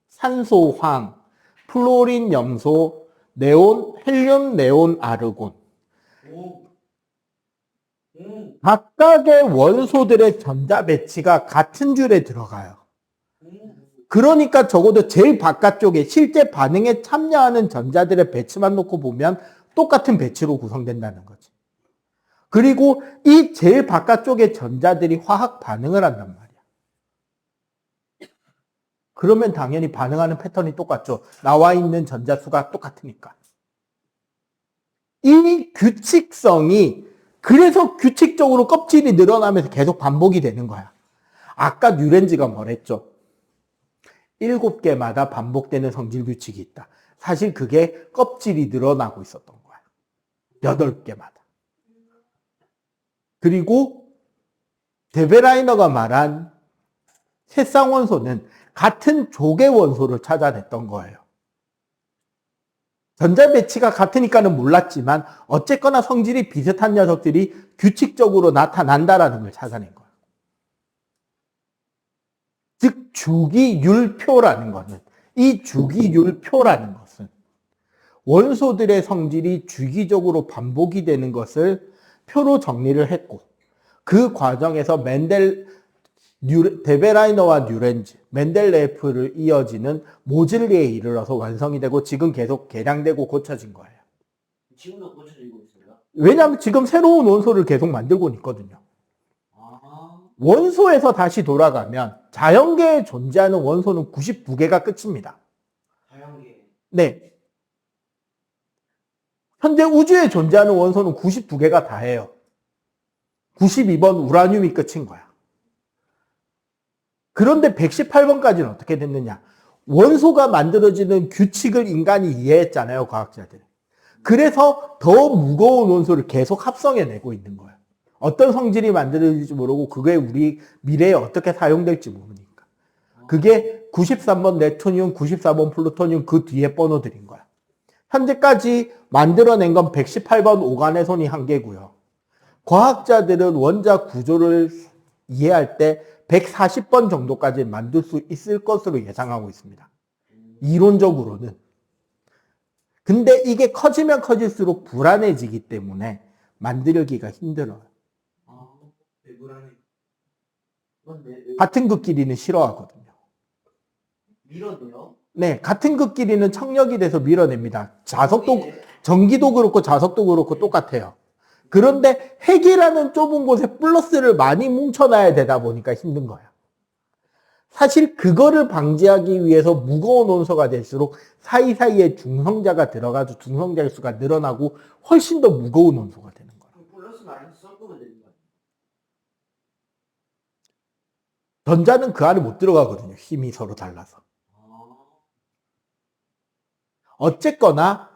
산소, 황. 플로린, 염소. 네온, 헬륨, 네온, 아르곤. 각각의 원소들의 전자 배치가 같은 줄에 들어가요. 그러니까 적어도 제일 바깥쪽에 실제 반응에 참여하는 전자들의 배치만 놓고 보면 똑같은 배치로 구성된다는 거지. 그리고 이 제일 바깥쪽의 전자들이 화학 반응을 한단 말이야. 그러면 당연히 반응하는 패턴이 똑같죠. 나와 있는 전자 수가 똑같으니까. 이 규칙성이 그래서 규칙적으로 껍질이 늘어나면서 계속 반복이 되는 거야. 아까 뉴렌즈가 뭐랬죠? 7개마다 반복되는 성질 규칙이 있다. 사실 그게 껍질이 늘어나고 있었던 거야. 8개마다. 그리고 데베라이너가 말한 새쌍원소는 같은 족의 원소를 찾아냈던 거예요. 전자 배치가 같으니까는 몰랐지만 어쨌거나 성질이 비슷한 녀석들이 규칙적으로 나타난다라는 걸 찾아낸 거예요. 즉 주기율표라는 것은 이 주기율표라는 것은 원소들의 성질이 주기적으로 반복이 되는 것을 표로 정리를 했고 그 과정에서 데베라이너와 뉴렌즈, 멘델레예프를 이어지는 모즐리에 이르러서 완성이 되고 지금 계속 개량되고 고쳐진 거예요. 지금도 고쳐지고 있어요? 왜냐하면 지금 새로운 원소를 계속 만들고 있거든요. 원소에서 다시 돌아가면 자연계에 존재하는 원소는 99개가 끝입니다. 자연계. 네. 현재 우주에 존재하는 원소는 92개가 다예요. 92번 우라늄이 끝인 거야. 그런데 118번까지는 어떻게 됐느냐? 원소가 만들어지는 규칙을 인간이 이해했잖아요, 과학자들이. 그래서 더 무거운 원소를 계속 합성해내고 있는 거예요. 어떤 성질이 만들어질지 모르고 그게 우리 미래에 어떻게 사용될지 모르니까. 그게 93번 네토늄, 94번 플루토늄 그 뒤에 번호들인 거야. 현재까지 만들어낸 건 118번 오간의 손이 한 개고요. 과학자들은 원자 구조를 이해할 때 140번 정도까지 만들 수 있을 것으로 예상하고 있습니다. 이론적으로는. 근데 이게 커지면 커질수록 불안해지기 때문에 만들기가 힘들어요. 왜 불안해? 같은 극 길이는 싫어하거든요. 밀어도요? 네, 같은 극 길이는 청력이 돼서 밀어냅니다. 전기도 그렇고 자석도 그렇고 똑같아요. 그런데 핵이라는 좁은 곳에 플러스를 많이 뭉쳐놔야 되다 보니까 힘든 거야. 사실 그거를 방지하기 위해서 무거운 원소가 될수록 사이사이에 중성자가 들어가서 중성자의 수가 늘어나고 훨씬 더 무거운 원소가 되는 거야. 플러스 마이너스 섞으면 되는 거야. 전자는 그 안에 못 들어가거든요. 힘이 서로 달라서. 어쨌거나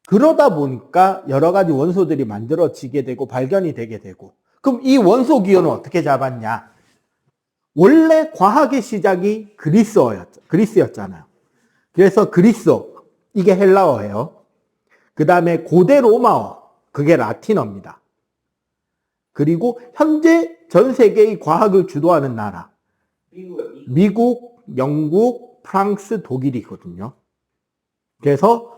그러다 보니까 여러 가지 원소들이 만들어지게 되고 발견이 되게 되고 그럼 이 원소 기호는 어떻게 잡았냐? 원래 과학의 시작이 그리스였잖아요. 그래서 그리스어, 이게 헬라어예요. 그 다음에 고대 로마어, 그게 라틴어입니다. 그리고 현재 전 세계의 과학을 주도하는 나라, 미국, 영국, 프랑스, 독일이거든요. 그래서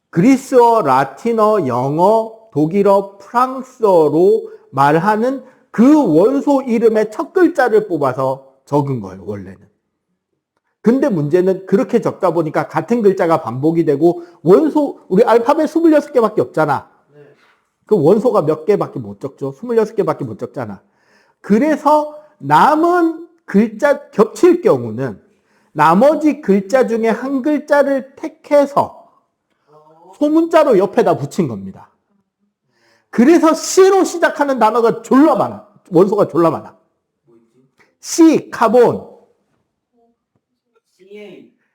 그리스어, 라틴어, 영어, 독일어, 프랑스어로 말하는 그 원소 이름의 첫 글자를 뽑아서 적은 거예요, 원래는. 근데 문제는 그렇게 적다 보니까 같은 글자가 반복이 되고 원소, 우리 알파벳 26개밖에 없잖아. 그 원소가 몇 개밖에 못 적죠? 26개밖에 못 적잖아. 그래서 남은 글자 겹칠 경우는 나머지 글자 중에 한 글자를 택해서 소문자로 옆에다 붙인 겁니다. 그래서 C로 시작하는 단어가 졸라 많아. 원소가 졸라 많아. C, 카본.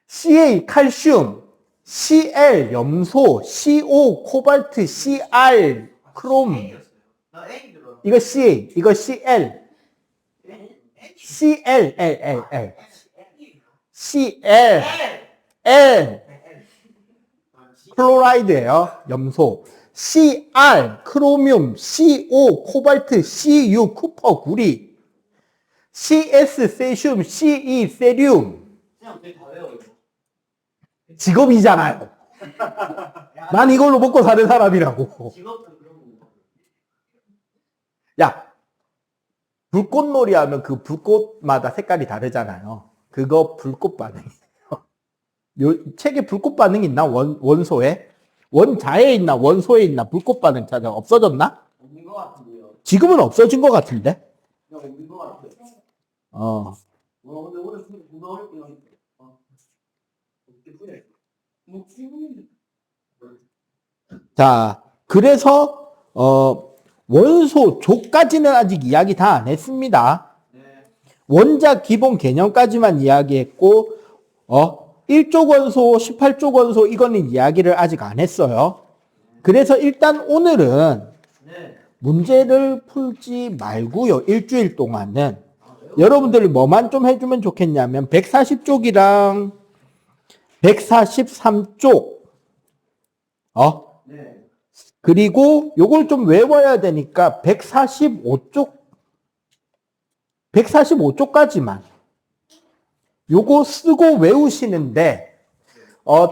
CA, 칼슘. CL, 염소. CO, 코발트. CR, 크롬. 이거 CA, 이거 CL. CL, L. CL, L. 클로라이드예요. 염소. CR, 크로뮴, CO, 코발트, CU, 쿠퍼, 구리, CS, 세슘, CE, 세륨. 직업이잖아요. 난 이걸로 먹고 사는 사람이라고. 야, 불꽃놀이 하면 그 불꽃마다 색깔이 다르잖아요. 그거 불꽃 반응이에요. 요 책에 불꽃 반응이 있나? 원소에? 원자에 있나? 원소에 있나? 불꽃 반응 찾아. 없어졌나? 없는 것 같은데요. 지금은 없어진 것 같은데? 없는 것 같아요. 근데 오늘 누가 어렵게 자, 그래서 원소조까지는 아직 이야기 다 안 했습니다. 원자 기본 개념까지만 이야기했고 1쪽 원소, 18쪽 원소 이거는 이야기를 아직 안 했어요. 그래서 일단 오늘은 문제를 풀지 말고요. 일주일 동안은 여러분들 뭐만 좀 해주면 좋겠냐면 140쪽이랑 143쪽 네. 그리고 요걸 좀 외워야 되니까 145쪽까지만 요거 쓰고 외우시는데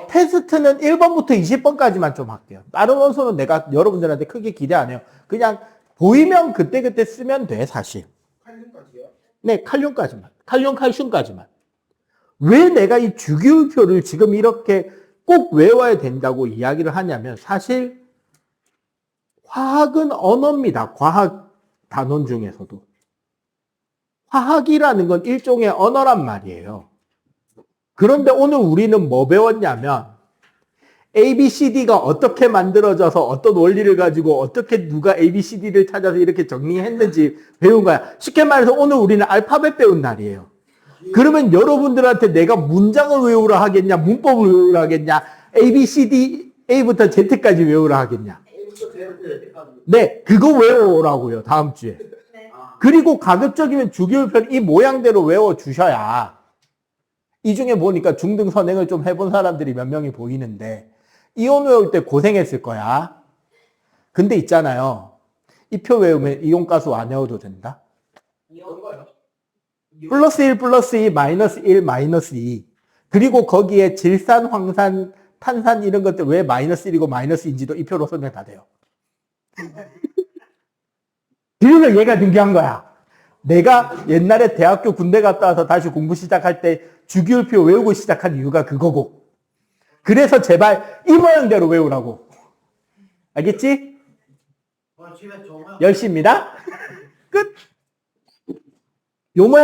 테스트는 1번부터 20번까지만 좀 할게요. 다른 원소는 내가 여러분들한테 크게 기대 안 해요. 그냥 보이면 그때그때 쓰면 돼, 사실. 칼륨까지요? 네, 칼륨까지만. 칼륨, 칼슘까지만. 왜 내가 이 주기율표를 지금 이렇게 꼭 외워야 된다고 이야기를 하냐면 사실 화학은 언어입니다. 과학 단원 중에서도. 화학이라는 건 일종의 언어란 말이에요. 그런데 오늘 우리는 뭐 배웠냐면 ABCD가 어떻게 만들어져서 어떤 원리를 가지고 어떻게 누가 ABCD를 찾아서 이렇게 정리했는지 배운 거야. 쉽게 말해서 오늘 우리는 알파벳 배운 날이에요. 그러면 여러분들한테 내가 문장을 외우라 하겠냐, 문법을 외우라 하겠냐, ABCD, A부터 Z까지 외우라 하겠냐. A부터 Z까지. 네, 그거 외우라고요, 다음 주에. 그리고 가급적이면 주기율편 이 모양대로 외워주셔야 이 중에 보니까 중등 선행을 좀 해본 사람들이 몇 명이 보이는데 이온 외울 때 고생했을 거야. 근데 있잖아요. 이 표 외우면 이온가스 안 외워도 된다. 이런 거요? 플러스 1, 플러스 2, 마이너스 1, 마이너스 2. 그리고 거기에 질산, 황산, 탄산 이런 것들 왜 마이너스 1이고 마이너스 2인지도 이 표로 설명 다 돼요. 그래서 얘가 중요한 거야. 내가 옛날에 대학교 군대 갔다 와서 다시 공부 시작할 때 주기율표 외우고 시작한 이유가 그거고. 그래서 제발 이 모양대로 외우라고. 알겠지? 집에 정말 10시입니다. 끝. 요 모양